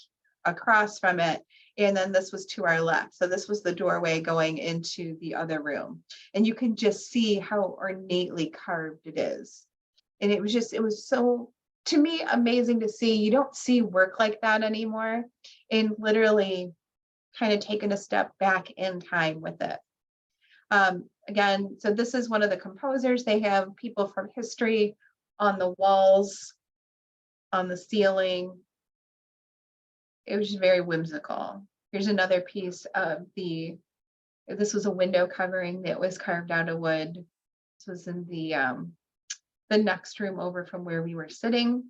S2: across from it. And then this was to our left. So this was the doorway going into the other room. And you can just see how ornately carved it is. And it was so, to me, amazing to see. You don't see work like that anymore, and literally kind of taking a step back in time with it. Again, so this is one of the composers. They have people from history on the walls, on the ceiling. It was just very whimsical. Here's another piece of this was a window covering that was carved out of wood. This was in the next room over from where we were sitting.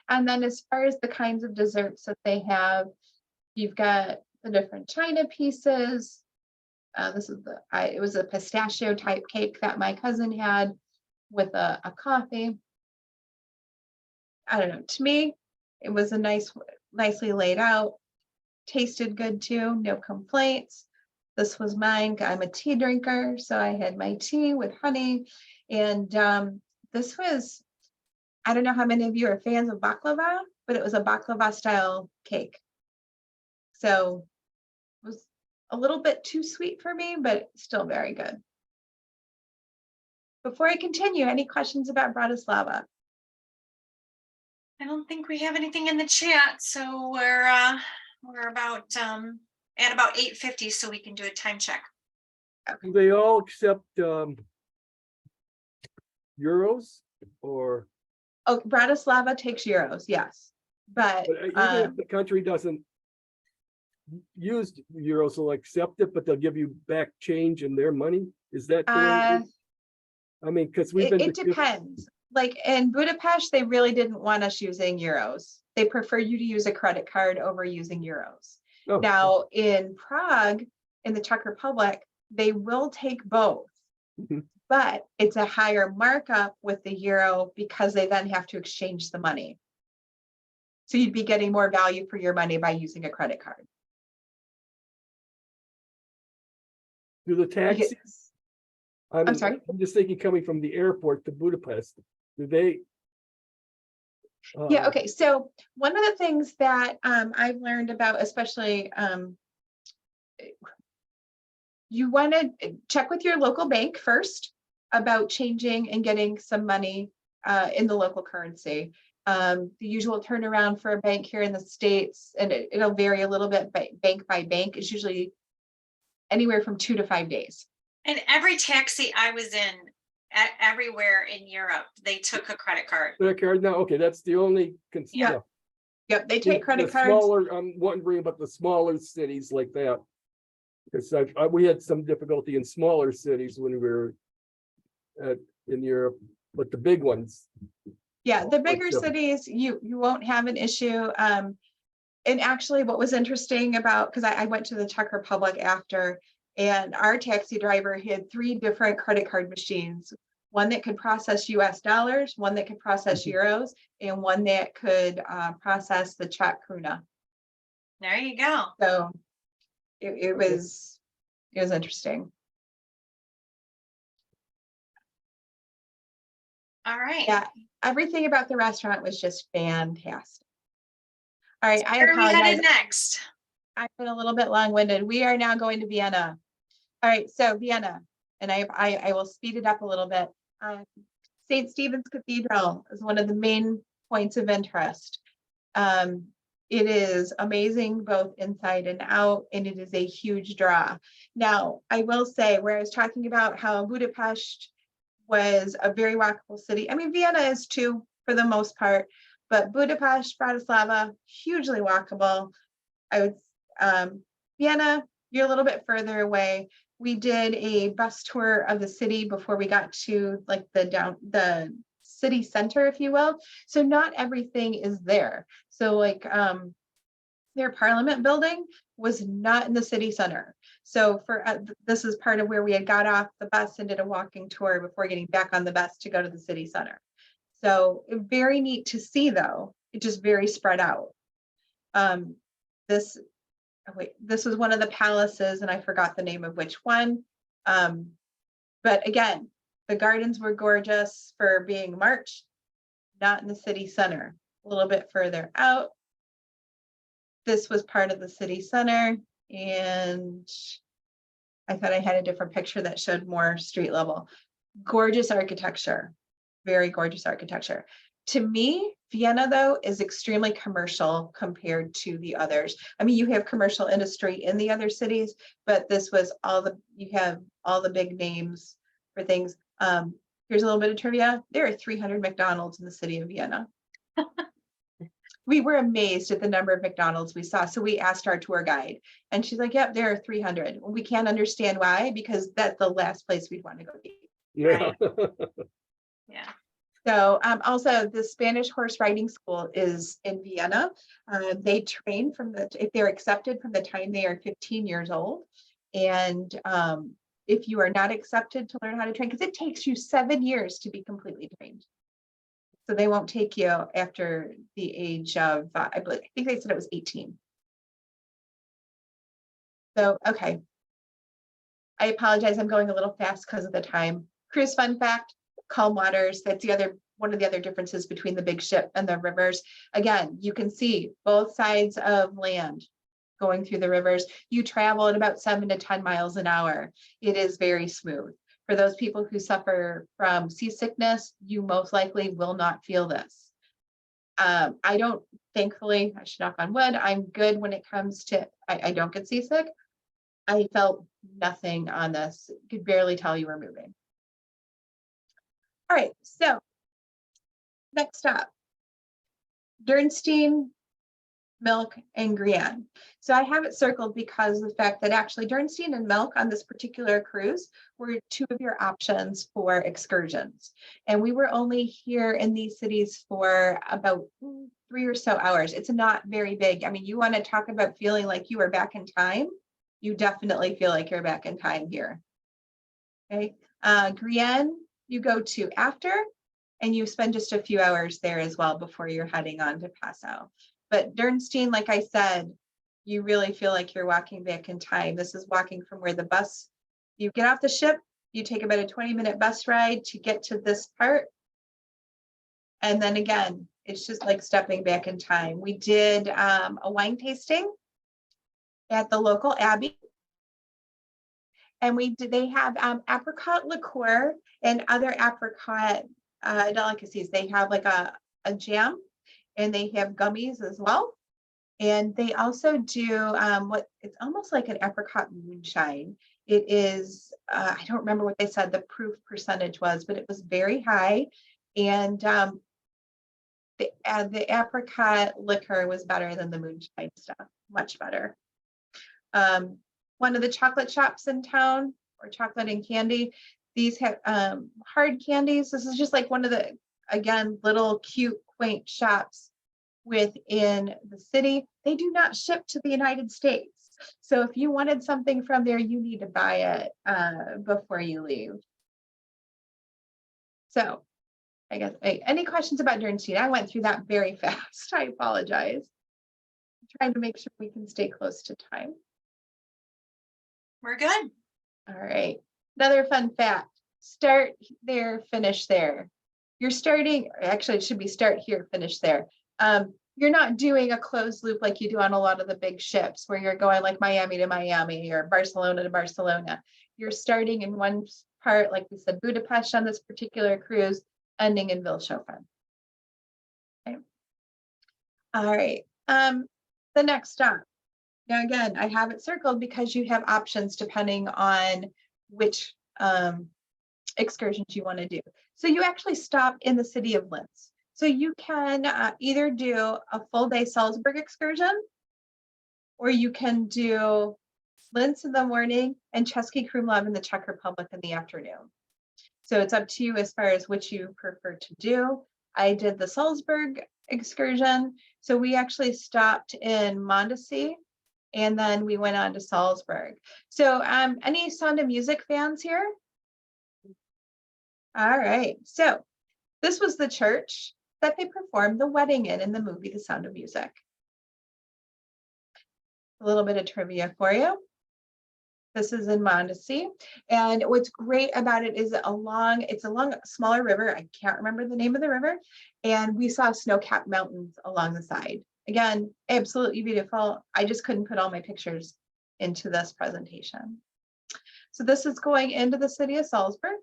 S2: And then as far as the kinds of desserts that they have, you've got the different china pieces. This is it was a pistachio type cake that my cousin had with a coffee. I don't know, to me, it was a nicely laid out, tasted good too, no complaints. This was mine. I'm a tea drinker, so I had my tea with honey. And this was, I don't know how many of you are fans of baklava, but it was a baklava style cake. So it was a little bit too sweet for me, but still very good. before I continue, any questions about Bratislava?
S1: I don't think we have anything in the chat, so we're about at about 8:50, so we can do a time check.
S5: Do they all accept euros or
S2: Oh, Bratislava takes euros, yes. But
S5: even if the country doesn't use euros, they'll accept it, but they'll give you back change in their money? Is that the way it is? I mean, because we've been.
S2: it depends. Like in Budapest, they really didn't want us using euros. They prefer you to use a credit card over using euros.
S5: Oh,
S2: Now in Prague, in the Czech Republic, they will take both.
S5: Mhm.
S2: But it's a higher markup with the euro because they then have to exchange the money. So you'd be getting more value for your money by using a credit card.
S5: do the taxis?
S2: I'm sorry?
S5: I'm just thinking coming from the airport to Budapest, do they?
S2: Yeah, okay. So one of the things that I've learned about, especially you want to check with your local bank first about changing and getting some money in the local currency. The usual turnaround for a bank here in the States, and it'll vary a little bit bank by bank, is usually anywhere from 2 to 5 days.
S1: And every taxi I was in, everywhere in Europe, they took a credit card.
S5: Credit card now, okay, that's the only.
S2: Yeah. Yep, they take credit cards.
S5: Smaller, I'm wondering about the smaller cities like that. Because we had some difficulty in smaller cities when we were in Europe, but the big ones.
S2: Yeah, the bigger
S5: Like,
S2: cities, you won't have an issue. And actually what was interesting about, because I went to the Czech Republic after, and our taxi driver had 3 different credit card machines. One that could process US dollars, one that could process euros, and one that could process the Czech krona.
S1: There you go.
S2: So it was interesting.
S1: All right.
S2: Yeah, everything about the restaurant was just fantastic. All right, I
S1: Where are we
S2: apologize.
S1: headed next?
S2: I've been a little bit long-winded. We are now going to Vienna. All right, so Vienna, and I will speed it up a little bit. St. Stephen's Cathedral is one of the main points of interest. It is amazing both inside and out, and it is a huge draw. Now, I will say, where I was talking about how Budapest was a very walkable city. I mean, Vienna is too, for the most part, but Budapest, Bratislava, hugely walkable. I would, Vienna, you're a little bit further away. We did a bus tour of the city before we got to like the city center, if you will. So not everything is there. So like their parliament building was not in the city center. So for this is part of where we had got off the bus and did a walking tour before getting back on the bus to go to the city center. So very neat to see though. It's just very spread out. This was one of the palaces and I forgot the name of which one. But again, the gardens were gorgeous for being March, not in the city center, a little bit further out. This was part of the city center, and I thought I had a different picture that showed more street level. Gorgeous architecture, very gorgeous architecture. To me, Vienna, though, is extremely commercial compared to the others. I mean, you have commercial industry in the other cities, but this was you have all the big names for things. Here's a little bit of trivia. There are 300 McDonald's in the city of Vienna. We were amazed at the number of McDonald's we saw. So we asked our tour guide and she's like, yep, there are 300. We can't understand why, because that's the last place we'd want to go eat.
S5: Yeah.
S1: Yeah.
S2: So also the Spanish horse riding school is in Vienna. They train if they're accepted from the time they are 15 years old. And if you are not accepted to learn how to train, because it takes you 7 years to be completely trained. So they won't take you after the age of, I think they said it was 18. So, okay. I apologize, I'm going a little fast because of the time. Cruise fun fact, calm waters. That's one of the other differences between the big ship and the rivers. Again, you can see both sides of land going through the rivers. You travel at about 7 to 10 miles an hour. It is very smooth. For those people who suffer from seasickness, you most likely will not feel this. I don't, thankfully, I should knock on wood, I'm good when it comes to, I don't get seasick. I felt nothing on this, could barely tell you were moving. All right, so next up, Dürnstein, Milk, and Grienne. So I have it circled because of the fact that actually Dürnstein and Milk on this particular cruise were two of your options for excursions. And we were only here in these cities for about 3 or so hours. It's not very big. I mean, you want to talk about feeling like you are back in time. You definitely feel like you're back in time here. Okay. Grienne, you go to after, and you spend just a few hours there as well before you're heading on to Passau. But Dürnstein, like I said, you really feel like you're walking back in time. This is walking from where the bus, you get off the ship, you take about a 20-minute bus ride to get to this part. And then again, it's just like stepping back in time. We did a wine tasting at the local abbey. And they have apricot liqueur and other apricot delicacies. They have like a jam, and they have gummies as well. And they also do what it's almost like an apricot moonshine. It is, I don't remember what they said the proof percentage was, but it was very high. And the apricot liquor was better than the moonshine stuff, much better. One of the chocolate shops in town, or chocolate and candy, these have hard candies. This is just like one of the, again, little cute, quaint shops within the city. They do not ship to the United States. So if you wanted something from there, you need to buy it before you leave. So I guess, any questions about Dürnstein? I went through that very fast. I apologize. I'm trying to make sure we can stay close to time.
S1: We're good.
S2: All right. Another fun fact, start there, finish there. You're starting, actually it should be start here, finish there. You're not doing a closed loop like you do on a lot of the big ships where you're going like Miami to Miami or Barcelona to Barcelona. You're starting in one part, like we said, Budapest on this particular cruise, ending in Vilshofen. Okay. All right. The next stop. Now, again, I have it circled because you have options depending on which excursions you want to do. So you actually stop in the city of Linz. So you can either do a full day Salzburg excursion, or you can do Linz in the morning and Český Krumlov in the Czech Republic in the afternoon. So it's up to you as far as which you prefer to do. I did the Salzburg excursion. So we actually stopped in Mondosee, and then we went on to Salzburg. So any Sound of Music fans here? All right, so this was the church that they performed the wedding in the movie The Sound of Music. A little bit of trivia for you. This is in Mondosee, and what's great about it is it's along a smaller river. I can't remember the name of the river, and we saw snow-capped mountains along the side. Again, absolutely beautiful. I just couldn't put all my pictures into this presentation. So this is going into the city of Salzburg.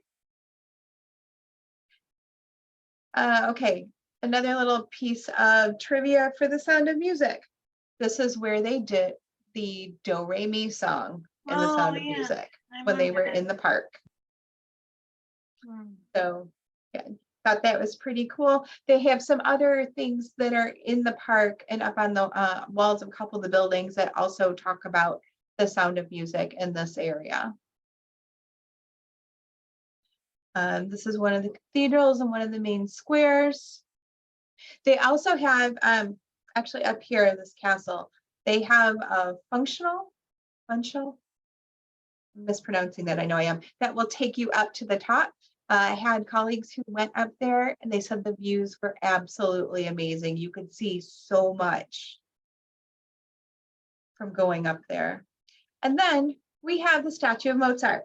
S2: Okay, another little piece of trivia for The Sound of Music. This is where they did the Do Re Mi song in The Sound of Music when they were in the park. So yeah, thought that was pretty cool. They have some other things that are in the park and up on the walls of a couple of the buildings that also talk about The Sound of Music in this area. This is one of the cathedrals and one of the main squares. They also have, actually up here in this castle, they have a functional, I'm mispronouncing that, I know I am, that will take you up to the top. I had colleagues who went up there and they said the views were absolutely amazing. You could see so much from going up there. And then we have the statue of Mozart.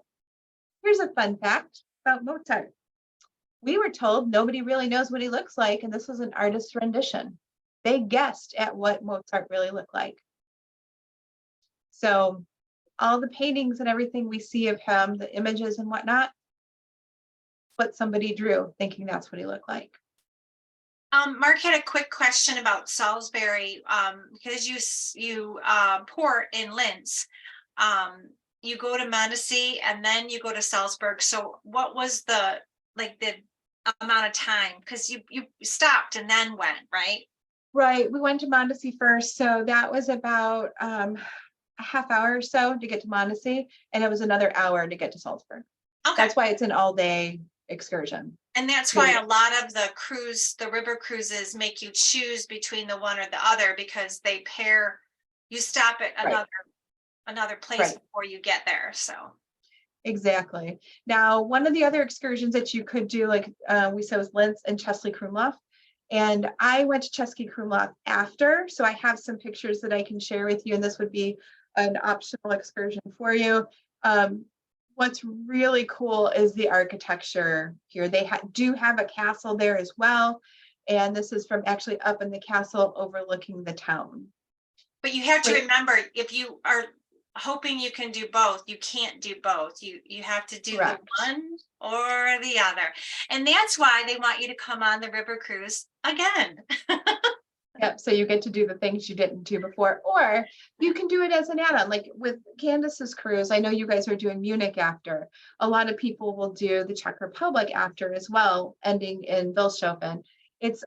S2: Here's a fun fact about Mozart. We were told nobody really knows what he looks like, and this was an artist's rendition. They guessed at what Mozart really looked like. So all the paintings and everything we see of him, the images and whatnot, what somebody drew, thinking that's what he looked like.
S1: Mark had a quick question about Salisbury, because you port in Linz. You go to Mondesi and then you go to Salzburg. So what was the amount of time? Because you stopped and then went, right?
S2: Right, we went to Mondesi first, so that was about a half hour or so to get to Mondesi, and it was another hour to get to Salzburg.
S1: Okay.
S2: That's why it's an all-day excursion.
S1: And that's why a lot of the river cruises make you choose between the one or the other, because they pair, you stop at another place
S2: Right.
S1: before you get there, so.
S2: Exactly. Now, one of the other excursions that you could do, like we said, was Linz and Chesley Krumlov. And I went to Chesley Krumlov after, so I have some pictures that I can share with you, and this would be an optional excursion for you. What's really cool is the architecture here. They do have a castle there as well. And this is from actually up in the castle overlooking the town.
S1: But you have to remember, if you are hoping you can do both, you can't do both. You have to do
S2: Correct.
S1: the one or the other. And that's why they want you to come on the river cruise again.
S2: Yep, so you get to do the things you didn't do before, or you can do it as an add-on, like with Candace's cruise. I know you guys are doing Munich after. A lot of people will do the Czech Republic after as well, ending in Vilshofen. It's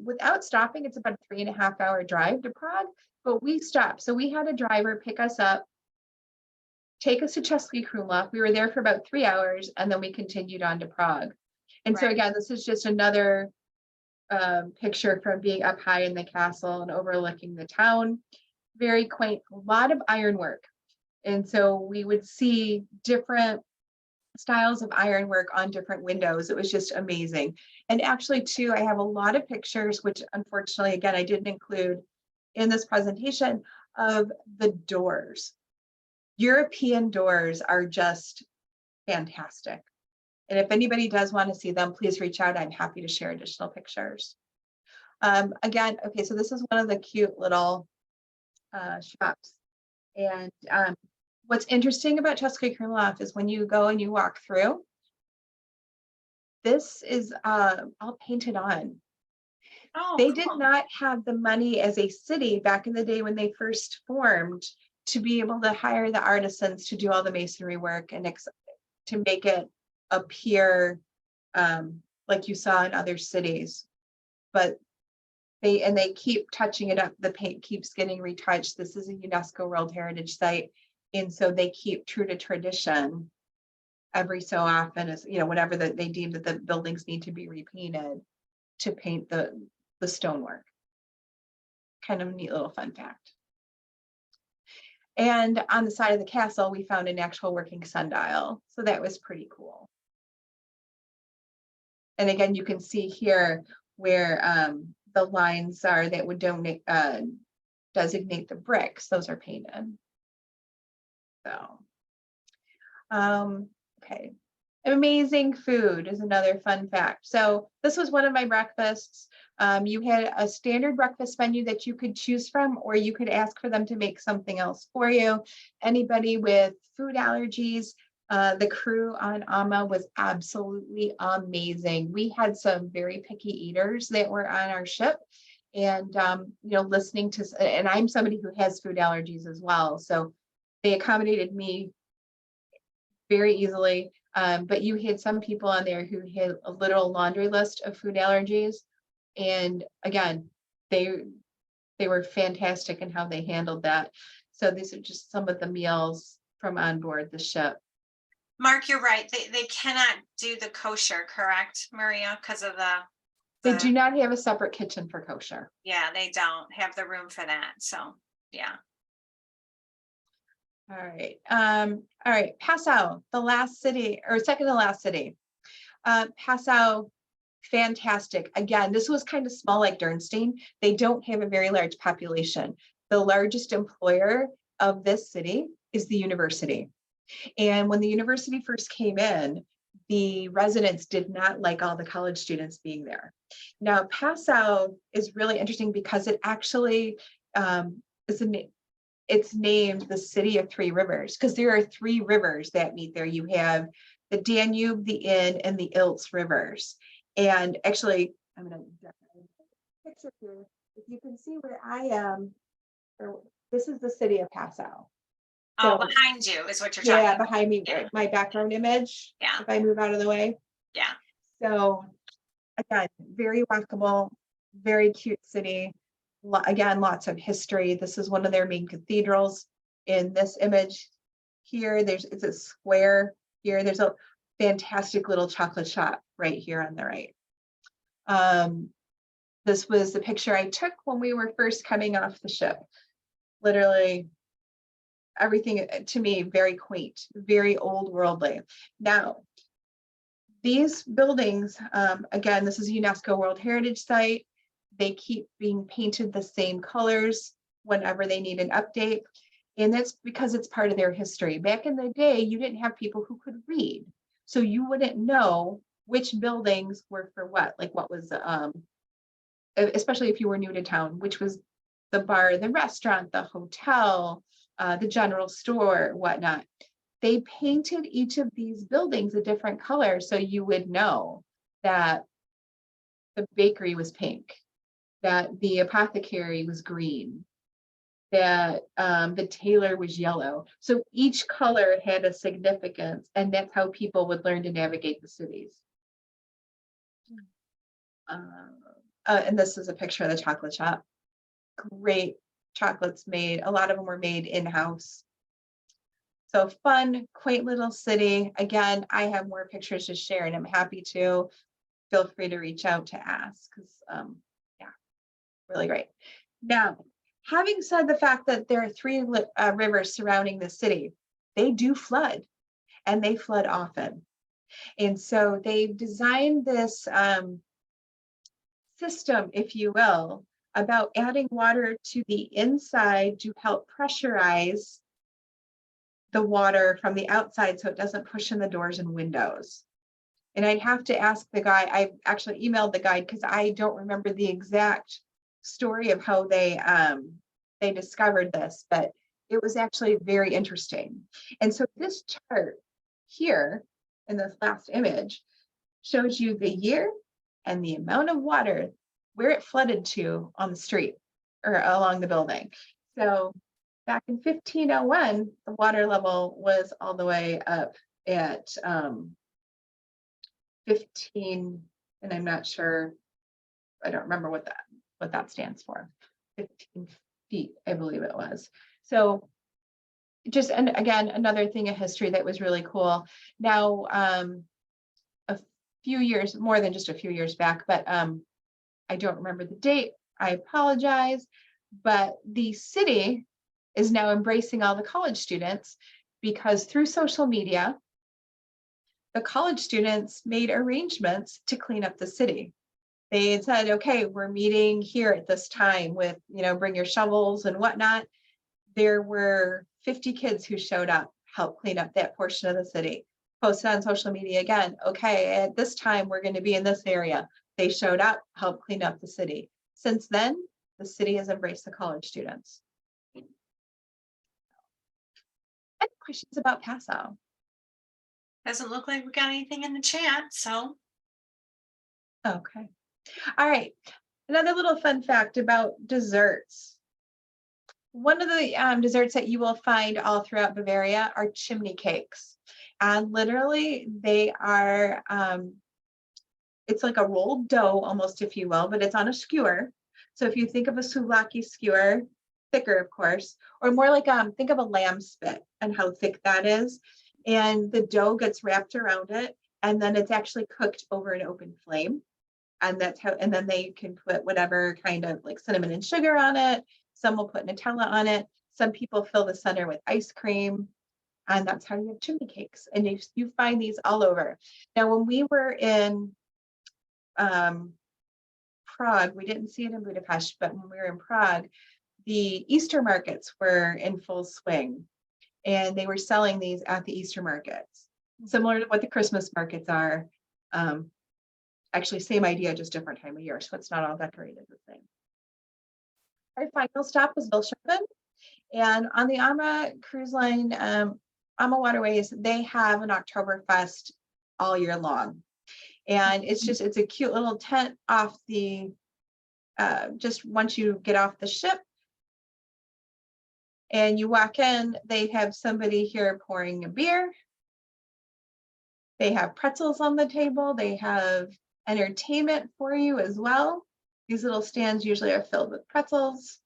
S2: without stopping, it's about a 3.5 hour drive to Prague, but we stopped. So we had a driver pick us up, take us to Chesley Krumlov. We were there for about 3 hours, and then we continued on to Prague. And so again, this is just another picture from being up high in the castle and overlooking the town. Very quaint, a lot of ironwork. And so we would see different styles of ironwork on different windows. It was just amazing. And actually too, I have a lot of pictures, which unfortunately, again, I didn't include in this presentation, of the doors. European doors are just fantastic. And if anybody does want to see them, please reach out. I'm happy to share additional pictures. Again, okay, so this is one of the cute little shops. And what's interesting about Chesley Krumlov is when you go and you walk through, this is all painted on.
S1: Oh,
S2: They
S1: cool.
S2: did not have the money as a city back in the day when they first formed to be able to hire the artisans to do all the masonry work and to make it appear like you saw in other cities. But they keep touching it up. The paint keeps getting retouched. This is a UNESCO World Heritage Site. And so they keep true to tradition every so often, as whenever they deem that the buildings need to be repainted, to paint the stonework. Kind of a neat little fun fact. And on the side of the castle, we found an actual working sundial. So that was pretty cool. And again, you can see here where the lines are that would designate the bricks. Those are painted. So, okay. Amazing food is another fun fact. So this was one of my breakfasts. You had a standard breakfast menu that you could choose from, or you could ask for them to make something else for you. Anybody with food allergies, the crew on AMA was absolutely amazing. We had some very picky eaters that were on our ship, and listening to, and I'm somebody who has food allergies as well, so they accommodated me very easily. But you had some people on there who had a literal laundry list of food allergies. And again, they were fantastic in how they handled that. So these are just some of the meals from on board the ship.
S1: Mark, you're right. They cannot do the kosher, correct, Maria? Because of
S2: They do not have a separate kitchen for kosher.
S1: Yeah, they don't have the room for that. So, yeah.
S2: All right. All right. Passau, the last city, or second to last city. Passau, fantastic. Again, this was kind of small like Dürnstein. They don't have a very large population. The largest employer of this city is the university. And when the university first came in, the residents did not like all the college students being there. Now, Passau is really interesting because it actually is it's named the City of Three Rivers because there are three rivers that meet there. You have the Danube, the Inn, and the Ilz rivers. And actually, I'm going to picture here. If you can see where I am, this is the city of Passau.
S1: Oh,
S2: So,
S1: behind you is what you're talking
S2: yeah,
S1: about.
S2: behind me,
S1: Yeah.
S2: my background image.
S1: Yeah.
S2: If I move out of the way.
S1: Yeah.
S2: So again, very walkable, very cute city. Again, lots of history. This is one of their main cathedrals. In this image here, it's a square here. There's a fantastic little chocolate shop right here on the right. This was the picture I took when we were first coming off the ship. Literally everything to me, very quaint, very old worldly. Now, these buildings, again, this is a UNESCO World Heritage Site. They keep being painted the same colors whenever they need an update. And that's because it's part of their history. Back in the day, you didn't have people who could read. So you wouldn't know which buildings were for what, like what was, especially if you were new to town, which was the bar, the restaurant, the hotel, the general store, whatnot. They painted each of these buildings a different color so you would know that the bakery was pink, that the apothecary was green, that the tailor was yellow. So each color had a significance, and that's how people would learn to navigate the cities. And this is a picture of the chocolate shop. Great chocolates made. A lot of them were made in-house. So fun, quaint little city. Again, I have more pictures to share and I'm happy to. Feel free to reach out to ask because yeah, really great. Now, having said the fact that there are three rivers surrounding the city, they do flood and they flood often. And so they've designed this system, if you will, about adding water to the inside to help pressurize the water from the outside so it doesn't push in the doors and windows. And I'd have to ask the guy, I actually emailed the guide because I don't remember the exact story of how they discovered this, but it was actually very interesting. And so this chart here in this last image shows you the year and the amount of water where it flooded to on the street or along the building. So back in 1501, the water level was all the way up at 15, and I'm not sure, I don't remember what that stands for. 15 feet, I believe it was. So just, and again, another thing of history that was really cool. Now, a few years, more than just a few years back, but I don't remember the date, I apologize, but the city is now embracing all the college students because through social media, the college students made arrangements to clean up the city. They had said, okay, we're meeting here at this time with, bring your shovels and whatnot. There were 50 kids who showed up, helped clean up that portion of the city. Posted on social media again, okay, at this time, we're going to be in this area. They showed up, helped clean up the city. Since then, the city has embraced the college students. Any questions about Passau?
S1: Doesn't look like we got anything in the chat, so.
S2: Okay. All right. Another little fun fact about desserts. One of the desserts that you will find all throughout Bavaria are chimney cakes. And literally they are, it's like a rolled dough almost, if you will, but it's on a skewer. So if you think of a souvlaki skewer, thicker, of course, or more like, think of a lamb spit and how thick that is. And the dough gets wrapped around it, and then it's actually cooked over an open flame. And that's how, and then they can put whatever kind of like cinnamon and sugar on it. Some will put Nutella on it. Some people fill the center with ice cream. And that's how you have chimney cakes. And you find these all over. Now, when we were in Prague, we didn't see it in Budapest, but when we were in Prague, the Easter markets were in full swing. And they were selling these at the Easter markets, similar to what the Christmas markets are. Actually, same idea, just different time of year. So it's not all decorated the same. Our final stop was Wilshaven. And on the AMA cruise line, AMA Waterways, they have an Oktoberfest all year long. And it's a cute little tent off the, just once you get off the ship and you walk in, they have somebody here pouring a beer. They have pretzels on the table. They have entertainment for you as well. These little stands usually are filled with pretzels.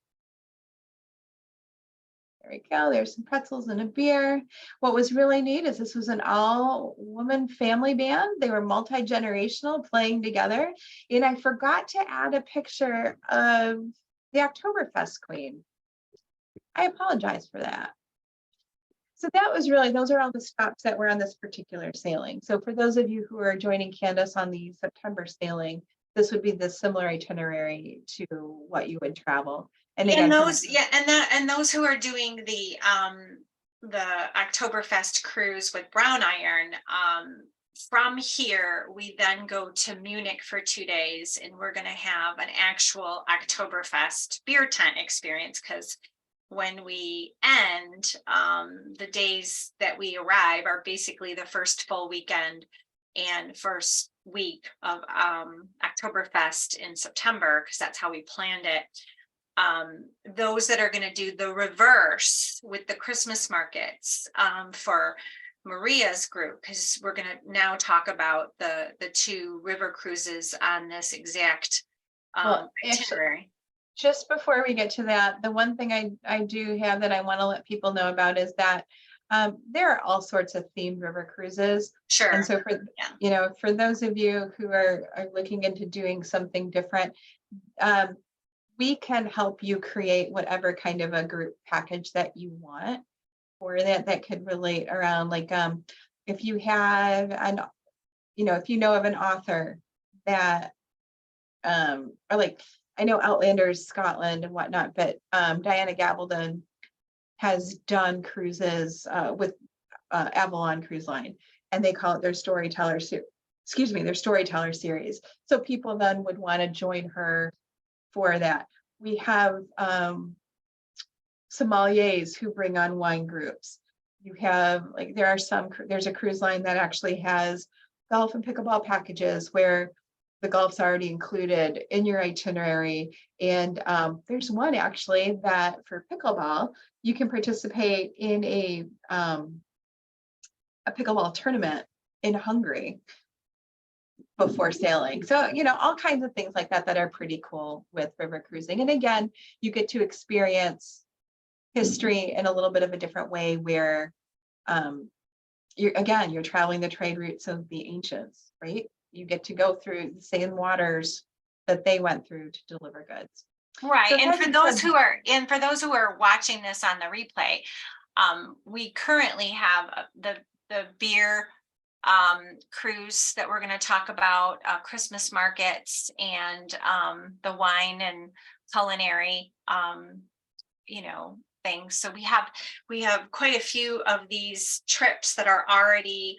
S2: There we go. There's some pretzels and a beer. What was really neat is this was an all-woman family band. They were multi-generational, playing together. And I forgot to add a picture of the Oktoberfest queen. I apologize for that. So that was really, those are all the stops that were on this particular sailing. So for those of you who are joining Candace on the September sailing, this would be the similar itinerary to what you would travel. And again,
S1: those, yeah, and those who are doing the Oktoberfest cruise with Brown Iron, from here, we then go to Munich for 2 days, and we're going to have an actual Oktoberfest beer tent experience, because when we end, the days that we arrive are basically the first full weekend and first week of Oktoberfest in September, because that's how we planned it. Those that are going to do the reverse with the Christmas markets for Maria's group, because we're going to now talk about the 2 river cruises on this exact itinerary.
S2: Just before we get to that, the one thing I do have that I want to let people know about is that there are all sorts of themed river cruises.
S1: Sure.
S2: And so for, you know, for those of you who are looking into doing something different, we can help you create whatever kind of a group package that you want, or that could relate around, like, if you have an, you know, if you know of an author that, or like, I know Outlanders Scotland and whatnot, but Diana Gabaldon has done cruises with Avalon Cruise Line, and they call it their storyteller their storyteller series. So people then would want to join her for that. We have sommeliers who bring on wine groups. You have, like, there's a cruise line that actually has golf and pickleball packages where the golf's already included in your itinerary. And there's one actually that for pickleball, you can participate in a pickleball tournament in Hungary before sailing. So, you know, all kinds of things like that that are pretty cool with river cruising. And again, you get to experience history in a little bit of a different way, where you're traveling the trade routes of the ancients, right? You get to go through the same waters that they went through to deliver goods.
S1: Right.
S2: So
S1: And for those who are watching this on the replay, we currently have the beer cruise that we're going to talk about, Christmas markets, and the wine and culinary things. So we have quite a few of these trips that are already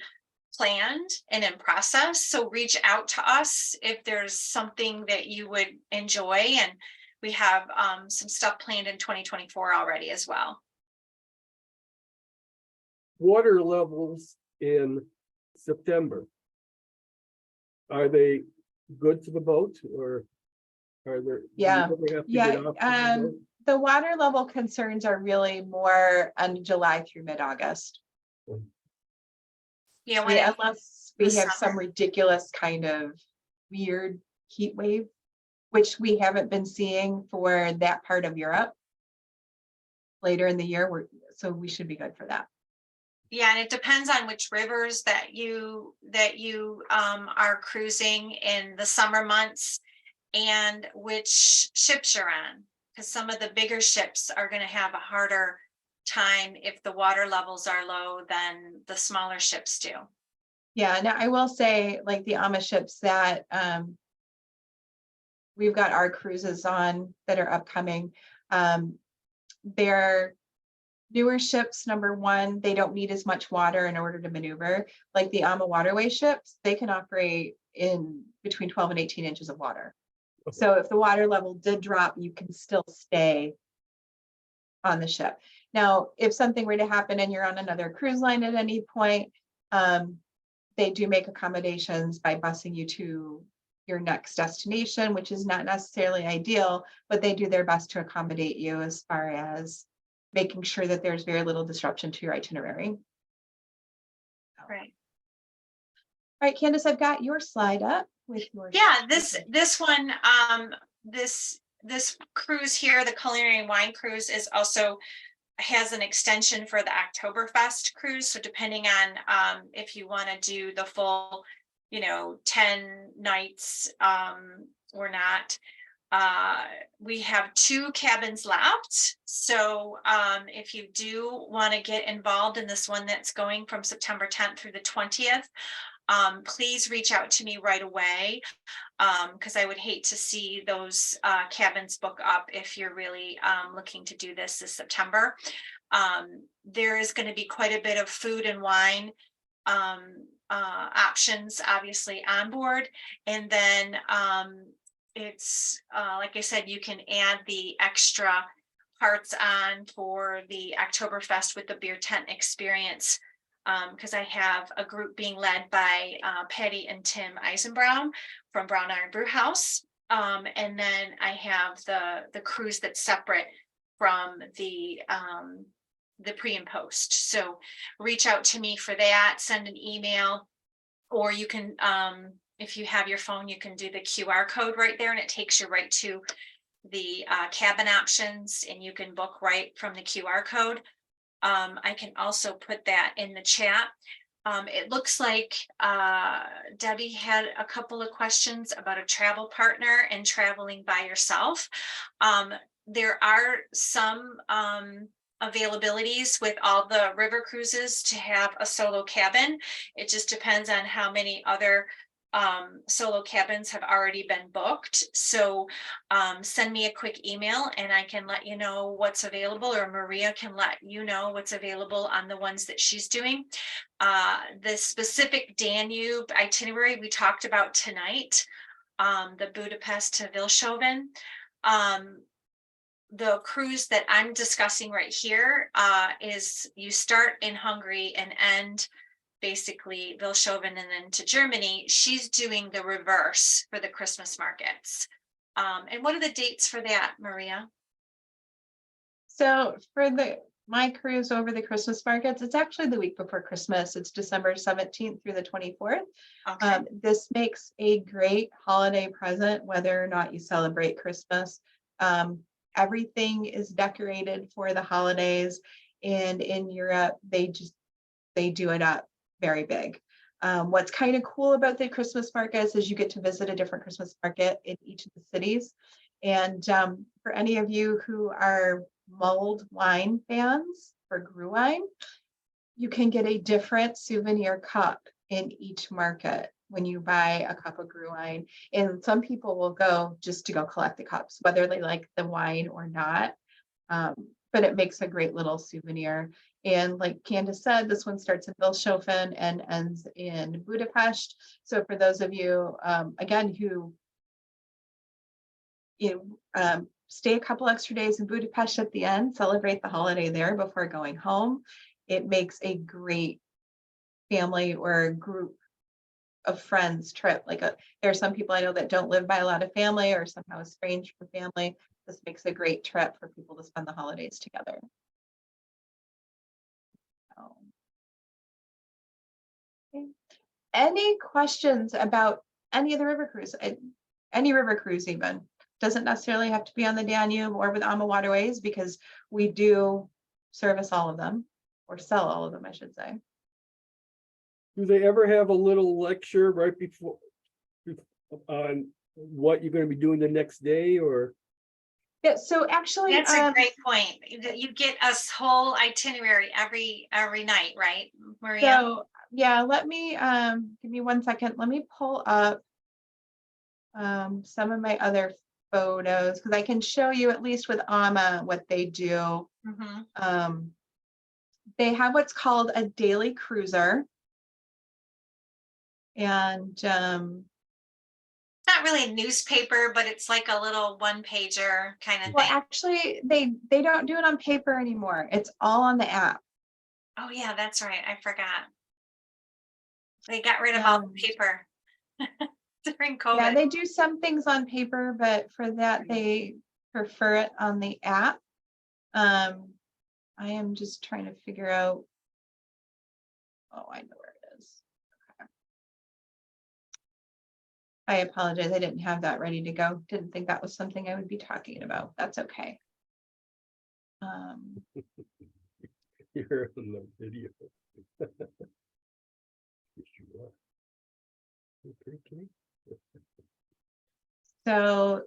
S1: planned and in process. So reach out to us if there's something that you would enjoy, and we have some stuff planned in 2024 already as well.
S5: Water levels in September, are they good for the boat, or are there?
S2: The water level concerns are really more on July through mid-August.
S1: Yeah,
S2: unless we have some ridiculous kind of weird heat wave, which we haven't been seeing for that part of Europe later in the year. So we should be good for that.
S1: Yeah, and it depends on which rivers that you are cruising in the summer months, and which ships you're on, because some of the bigger ships are going to have a harder time if the water levels are low than the smaller ships do.
S2: Yeah, now I will say, like, the AMA ships that we've got our cruises on that are upcoming, they're newer ships. Number one, they don't need as much water in order to maneuver. Like the AMA waterway ships, they can operate in between 12 and 18 inches of water. So if the water level did drop, you can still stay on the ship. Now, if something were to happen and you're on another cruise line at any point, they do make accommodations by busing you to your next destination, which is not necessarily ideal, but they do their best to accommodate you as far as making sure that there's very little disruption to your itinerary.
S1: Right.
S2: All right, Candace, I've got your slide up with your.
S1: Yeah, this one, this cruise here, the culinary wine cruise, is also has an extension for the Oktoberfest cruise. So depending on if you want to do the full, 10 nights or not. We have 2 cabins left. So if you do want to get involved in this one that's going from September 10th through the 20th, please reach out to me right away, because I would hate to see those cabins book up if you're really looking to do this September. There is going to be quite a bit of food and wine options, obviously, on board. And then it's like I said, you can add the extra parts on for the Oktoberfest with the beer tent experience, because I have a group being led by Patty and Tim Eisenbraun from Brown Iron Brew House, and then I have the cruise that's separate from the pre and post. So reach out to me for that, send an email, or you can if you have your phone, you can do the QR code right there and it takes you right to the cabin options, and you can book right from the QR code. I can also put that in the chat. It looks like Debbie had a couple of questions about a travel partner and traveling by yourself. There are some availabilities with all the river cruises to have a solo cabin. It just depends on how many other solo cabins have already been booked. So send me a quick email and I can let you know what's available, or Maria can let you know what's available on the ones that she's doing. The specific Danube itinerary we talked about tonight, the Budapest to Vilshoven. The cruise that I'm discussing right here is you start in Hungary and end basically Vilshoven and then to Germany. She's doing the reverse for the Christmas markets. And what are the dates for that, Maria?
S2: So for my cruise over the Christmas markets, it's actually the week before Christmas. It's December 17th through the 24th.
S1: Okay.
S2: This makes a great holiday present, whether or not you celebrate Christmas. Everything is decorated for the holidays, and in Europe, they do it up very big. What's kind of cool about the Christmas markets is you get to visit a different Christmas market in each of the cities. And for any of you who are mulled wine fans for Grue wine, you can get a different souvenir cup in each market when you buy a cup of Grue wine. And some people will go just to go collect the cups, whether they like the wine or not. But it makes a great little souvenir. And like Candace said, this one starts in Vilshofen and ends in Budapest. So for those of you, again, who stay a couple extra days in Budapest at the end, celebrate the holiday there before going home, it makes a great family or a group of friends trip. There are some people I know that don't live by a lot of family or somehow estranged from family. This makes a great trip for people to spend the holidays together. Okay. Any questions about any of the river cruise? Any river cruise even. Doesn't necessarily have to be on the Danube or with AMA Waterways, because we do service all of them, or sell all of them, I should say.
S5: Do they ever have a little lecture right before on what you're going to be doing the next day, or?
S2: Yeah, so actually
S1: that's a great point. You get a whole itinerary every night, right, Maria?
S2: So yeah, let me give me 1 second. Let me pull up some of my other photos, because I can show you at least with AMA what they do.
S1: Mm-hmm.
S2: They have what's called a daily cruiser. And
S1: not not really a newspaper, but it's like a little one pager kind of
S2: Well,
S1: thing.
S2: actually, they don't do it on paper anymore. It's all on the app.
S1: Oh yeah, that's right. I forgot. They got rid of all the paper during
S2: Yeah,
S1: COVID.
S2: they do some things on paper, but for that, they prefer it on the app. I am just trying to figure out. Oh, I know where it is. Okay. I apologize. I didn't have that ready to go. Didn't think that was something I would be talking about. That's okay.
S5: You're in the video. Yes, you are. Okay.
S2: So,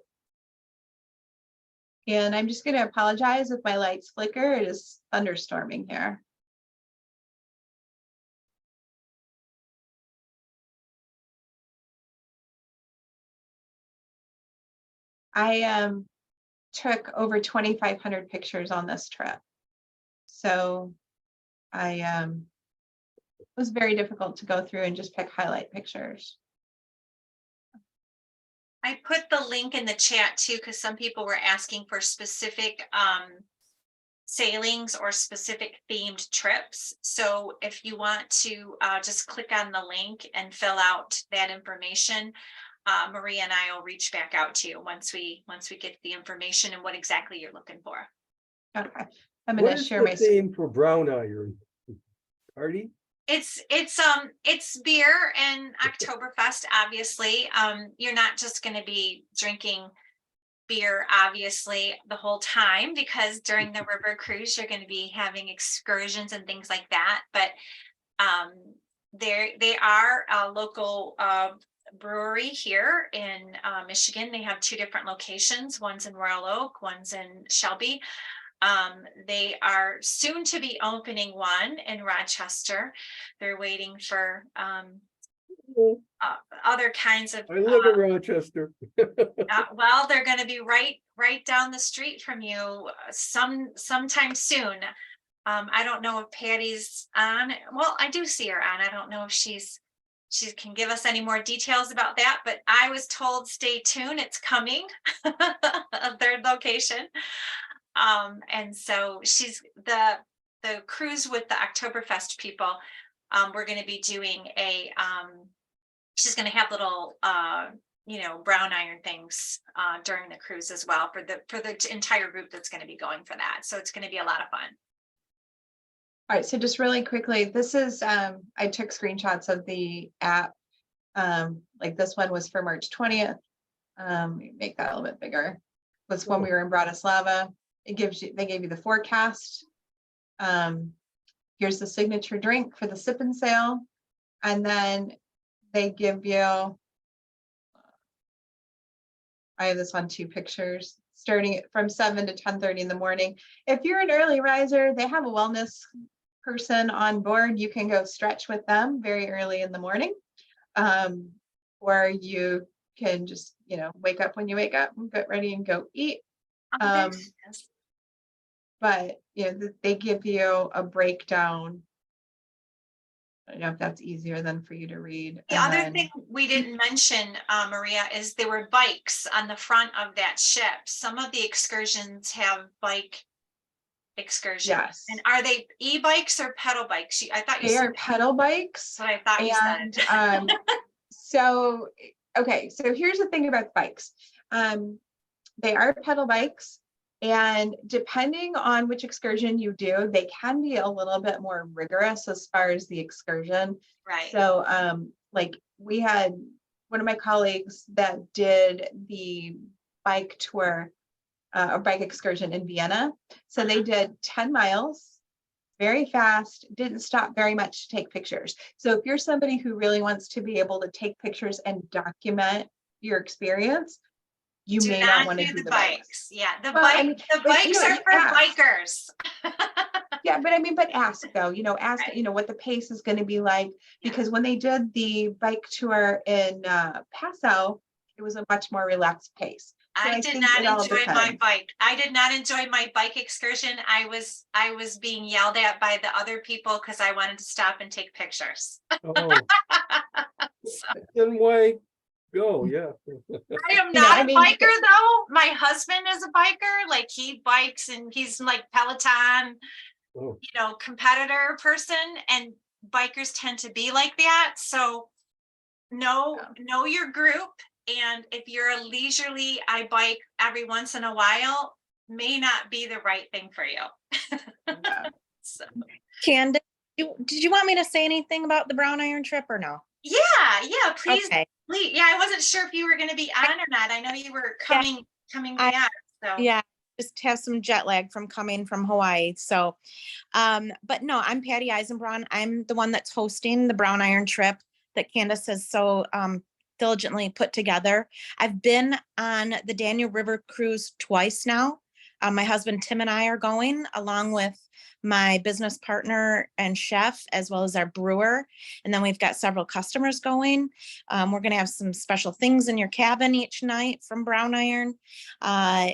S2: and I'm just going to apologize if my lights flicker. It is thunderstorming here. I took over 2,500 pictures on this trip. So it was very difficult to go through and just pick highlight pictures.
S1: I put the link in the chat too, because some people were asking for specific sailings or specific themed trips. So if you want to just click on the link and fill out that information, Maria and I will reach back out to you once we get the information and what exactly you're looking for.
S2: Okay, I'm
S5: What
S2: going to
S5: is
S2: share
S5: the
S2: my screen.
S5: theme for brown iron? Party?
S1: It's beer and Oktoberfest, obviously. You're not just going to be drinking beer, obviously, the whole time, because during the river cruise, you're going to be having excursions and things like that. But they are a local brewery here in Michigan. They have 2 different locations. One's in Royal Oak, one's in Shelby. They are soon to be opening one in Rochester. They're waiting for other kinds of
S5: I live in Rochester.
S1: well, they're going to be right down the street from you sometime soon. I don't know if Patty's on. Well, I do see her on. I don't know if she can give us any more details about that, but I was told stay tuned, it's coming. A 3rd location. And so she's the cruise with the Oktoberfest people. We're going to be doing she's going to have little brown iron things during the cruise as well for the entire group that's going to be going for that. So it's going to be a lot of fun.
S2: All right, so just really quickly, this is, I took screenshots of the app. Like this one was for March 20th. Make that a little bit bigger. Was when we were in Bratislava. They gave you the forecast. Here's the signature drink for the sip and sail. And then they give you, I have this on 2 pictures, starting from 7 to 10:30 in the morning. If you're an early riser, they have a wellness person on board. You can go stretch with them very early in the morning. Or you can just, wake up when you wake up and get ready and go eat. But they give you a breakdown. I don't know if that's easier than for you to read.
S1: The other thing we didn't mention, Maria, is there were bikes on the front of that ship. Some of the excursions have bike excursions.
S2: Yes.
S1: And are they e-bikes or pedal bikes? I thought you
S2: They
S1: said
S2: are pedal bikes.
S1: what I thought you said.
S2: So, okay, so here's the thing about bikes. They are pedal bikes, and depending on which excursion you do, they can be a little bit more rigorous as far as the excursion.
S1: Right.
S2: So, like we had one of my colleagues that did the bike tour, or bike excursion in Vienna. So they did 10 miles. Very fast, didn't stop very much to take pictures. So if you're somebody who really wants to be able to take pictures and document your experience, you may not want to do the bikes.
S1: Yeah, the
S2: Well,
S1: bikes are for bikers.
S2: Yeah, but ask though, ask, right, what the pace is going to be like, because when they did the bike tour in Passau, it was a much more relaxed pace. So
S1: I did not enjoy my bike. I did not enjoy my bike excursion. I was being yelled at by the other people because I wanted to stop and take pictures.
S5: Oh. Then why Oh, yeah.
S1: I am
S2: know,
S1: not
S2: I
S1: a
S2: mean,
S1: biker though. My husband is a biker. Like he bikes and he's like Peloton,
S5: Oh,
S1: competitor person, and bikers tend to be like that. So know your group. And if you're a leisurely, I bike every once in a while, may not be the right thing for you.
S2: Yeah.
S1: So,
S6: Candace, did you want me to say anything about the Brown Iron trip or no?
S1: yeah, please.
S6: Okay.
S1: Please. Yeah, I wasn't sure if you were going to be on or not. I know you were coming back. So
S6: Yeah, just have some jet lag from coming from Hawaii. So, but no, I'm Patty Eisenbraun. I'm the one that's hosting the Brown Iron trip that Candace has so diligently put together. I've been on the Danube River cruise twice now. My husband Tim and I are going, along with my business partner and chef, as well as our brewer. And then we've got several customers going. We're going to have some special things in your cabin each night from Brown Iron.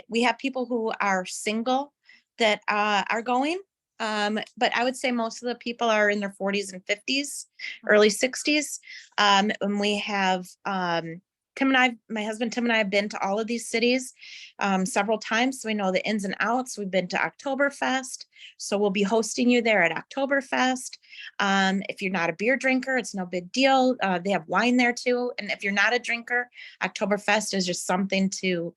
S6: We have people who are single that are going. But I would say most of the people are in their 40s and 50s, early 60s. And we have my husband Tim and I have been to all of these cities several times. So we know the ins and outs. We've been to Oktoberfest. So we'll be hosting you there at Oktoberfest. If you're not a beer drinker, it's no big deal. They have wine there too. And if you're not a drinker, Oktoberfest is just something to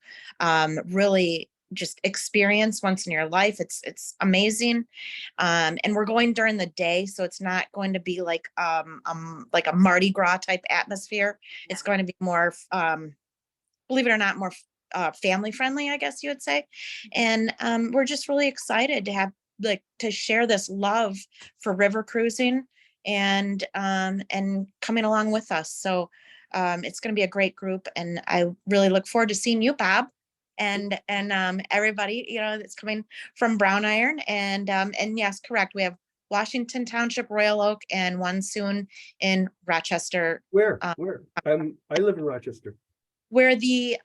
S6: really just experience once in your life. It's amazing. And we're going during the day, so it's not going to be like a Mardi Gras type atmosphere. It's going to be more believe it or not, more family friendly, I guess you would say. And we're just really excited to have to share this love for river cruising and coming along with us. So it's going to be a great group, and I really look forward to seeing you, Bob, and everybody that's coming from Brown Iron. And yes, correct, we have Washington Township, Royal Oak, and one soon in Rochester.
S5: where? I live in Rochester.
S6: Where the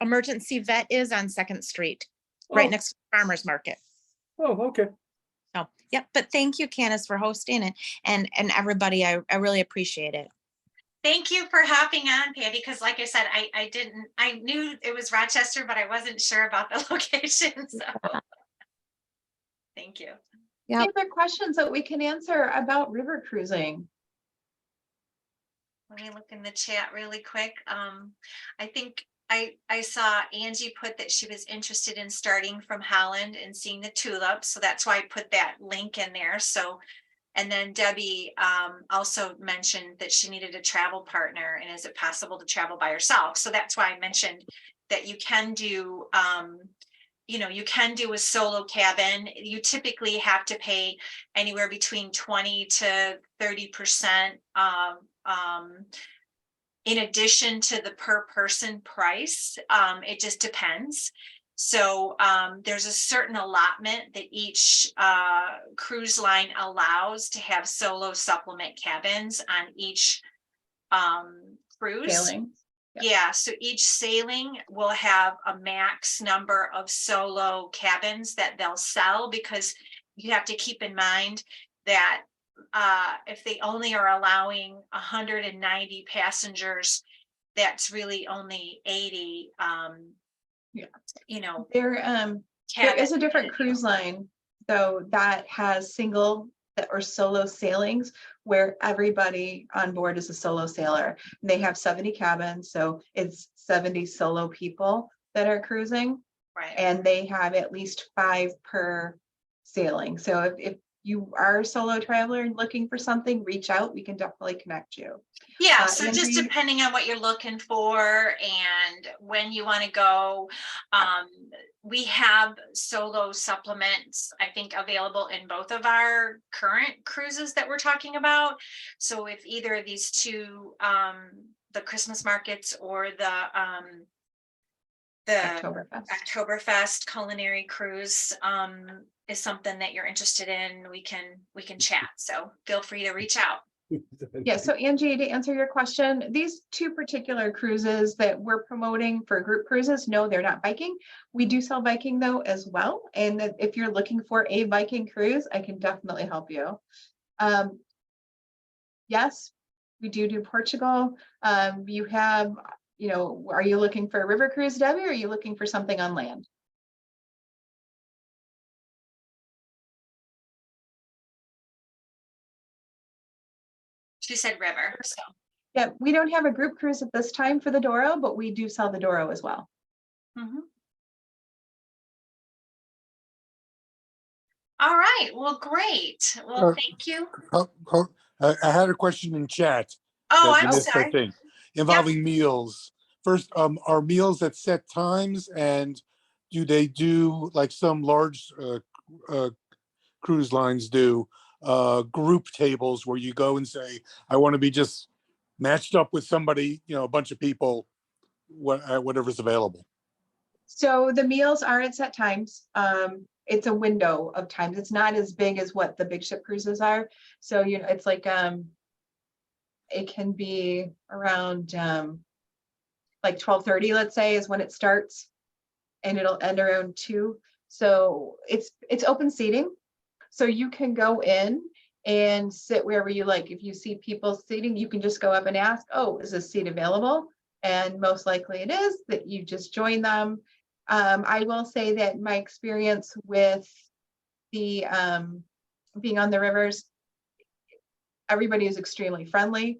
S6: emergency vet is on 2nd Street, right
S5: Oh.
S6: next to the farmer's market.
S5: Oh, okay.
S6: So, yeah, but thank you, Candace, for hosting it, and everybody. I really appreciate it.
S1: thank you for hopping on, Patty, because like I said, I knew it was Rochester, but I wasn't sure about the location. So thank you.
S6: Yeah.
S2: Any other questions that we can answer about river cruising?
S1: Let me look in the chat really quick. I think I saw Angie put that she was interested in starting from Holland and seeing the tulips. So that's why I put that link in there. So, and then Debbie also mentioned that she needed a travel partner, and is it possible to travel by herself? So that's why I mentioned that you can do, you can do a solo cabin. You typically have to pay anywhere between 20 to 30% in addition to the per person price. It just depends. So there's a certain allotment that each cruise line allows to have solo supplement cabins on each cruise.
S2: Sailing.
S1: Yeah, so each sailing will have a max number of solo cabins that they'll sell, because you have to keep in mind that if they only are allowing 190 passengers, that's really only 80
S2: There is a different cruise line though that has single or solo sailings where everybody on board is a solo sailor. And they have 70 cabins, so it's 70 solo people that are cruising,
S1: right.
S2: and they have at least 5 per sailing. So if you are a solo traveler and looking for something, reach out. We can definitely connect you.
S1: Yeah, so just
S2: Angie,
S1: depending on what you're looking for and when you want to go, we have solo supplements, I think, available in both of our current cruises that we're talking about. So if either of these two, the Christmas markets or the Oktoberfest culinary cruise is something that you're interested in, we can chat. So feel free to reach out.
S2: Yeah, so Angie, to answer your question, these 2 particular cruises that we're promoting for group cruises, no, they're not Viking. We do sell Viking though as well. And if you're looking for a Viking cruise, I can definitely help you. Yes, We do Portugal. You have, you know, are you looking for a river cruise, Debbie, or are you looking for something on land?
S1: She said river, so.
S2: Yeah, we don't have a group cruise at this time for the Douro, but we do sell the Douro as well.
S1: Mhm. All right, well, great. Well,
S3: Uh,
S1: thank you.
S3: I had a question in chat
S1: Oh,
S3: that you
S1: I'm
S3: missed, I
S1: sorry.
S3: think, involving meals. First, are meals at set times, and do they do like some large uh, cruise lines do group tables where you go and say, I want to be just matched up with somebody, you know, a bunch of people, whatever's available.
S2: So the meals are at set times. It's a window of times. It's not as big as what the big ship cruises are. So, you know, it's like, it can be around, like 12:30, let's say, is when it starts. And it'll end around 2. So it's open seating. So you can go in and sit wherever you like. If you see people seating, you can just go up and ask, oh, is this seat available? And most likely it is, that you just join them. I will say that my experience with the being on the rivers, everybody is extremely friendly.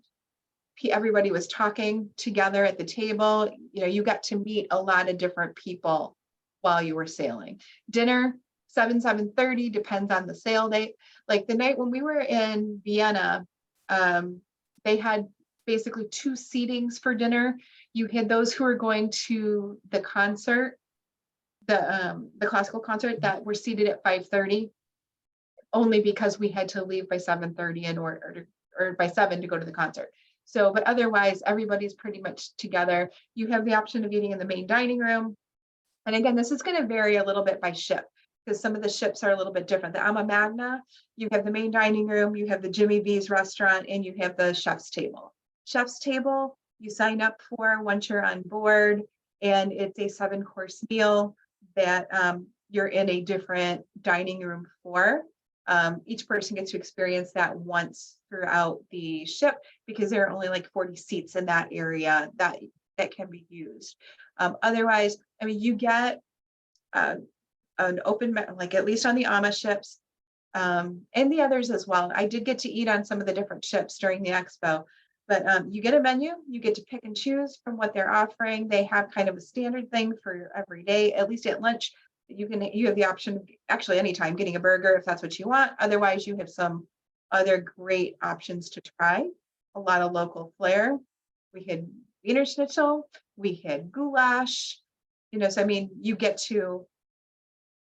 S2: Everybody was talking together at the table. You know, you got to meet a lot of different people while you were sailing. Dinner, 7:30, depends on the sail date. Like the night when we were in Vienna, they had basically 2 seatings for dinner. You had those who were going to the concert, the classical concert, that were seated at 5:30, only because we had to leave by 7:30 in order, or by 7 to go to the concert. So, but otherwise, everybody's pretty much together. You have the option of eating in the main dining room. And again, this is going to vary a little bit by ship, because some of the ships are a little bit different. The Ama Magna, you have the main dining room, you have the Jimmy B's restaurant, and you have the chef's table. Chef's table, you sign up for once you're on board, and it's a 7-course meal that you're in a different dining room for. Each person gets to experience that once throughout the ship, because there are only like 40 seats in that area that can be used. Otherwise, I mean, you get an open, like at least on the AMA ships, and the others as well. I did get to eat on some of the different ships during the expo, but you get a menu, you get to pick and choose from what they're offering. They have kind of a standard thing for every day, at least at lunch. You have the option of actually anytime getting a burger if that's what you want. Otherwise, you have some other great options to try. A lot of local flair. We had Wiener Schnitzel, we had goulash, you know, so I mean, you get to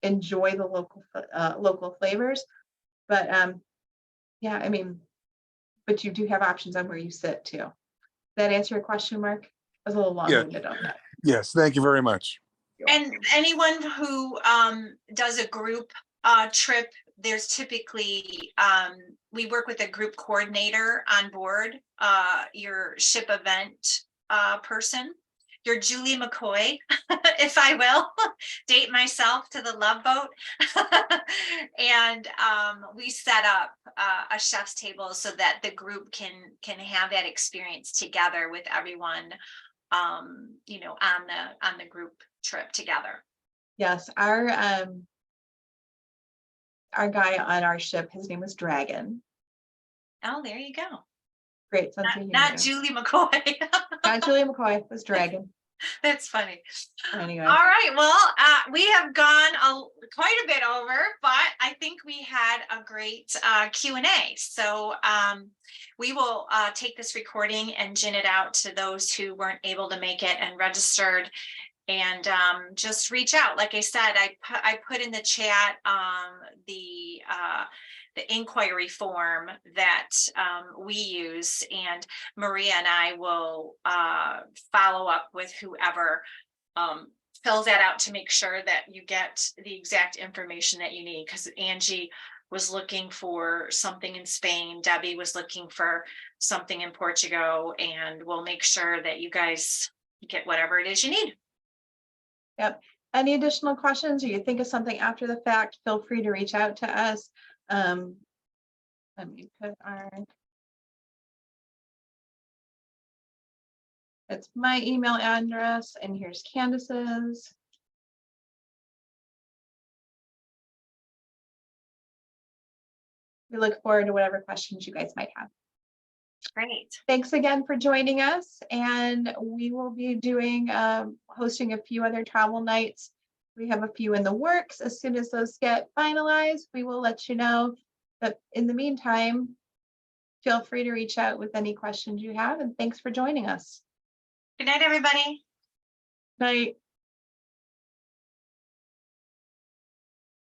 S2: enjoy the local flavors. But yeah, I mean, but you do have options on where you sit too. That answer your question, Mark? I was a little long-winded on that.
S3: Yes, thank you very much.
S1: And anyone who does a group trip, there's typically, we work with a group coordinator on board, your ship event person, your Julie McCoy, if I will date myself to the Love Boat. And we set up a chef's table so that the group can have that experience together with everyone, you know, on the group trip together.
S2: Yes, our guy on our ship, his name was Dragon.
S1: Oh, there you go.
S2: Great sense of humor.
S1: Not Julie McCoy.
S2: Not Julia McCoy, was Dragon.
S1: That's funny.
S2: Anyway.
S1: All right. Well, we have gone quite a bit over, but I think we had a great Q&A. So we will take this recording and gin it out to those who weren't able to make it and registered. And just reach out. Like I said, I put in the chat the inquiry form that we use, and Maria and I will follow up with whoever fills that out to make sure that you get the exact information that you need. Because Angie was looking for something in Spain, Debbie was looking for something in Portugal, and we'll make sure that you guys get whatever it is you need.
S2: Yep. Any additional questions, or you think of something after the fact, feel free to reach out to us. Let me put our It's my email address, and here's Candace's. We look forward to whatever questions you guys might have.
S1: Great.
S2: Thanks again for joining us, and we will be doing hosting a few other travel nights. We have a few in the works. As soon as those get finalized, we will let you know. But in the meantime, feel free to reach out with any questions you have, and thanks for joining us.
S1: Good night, everybody.
S2: Night.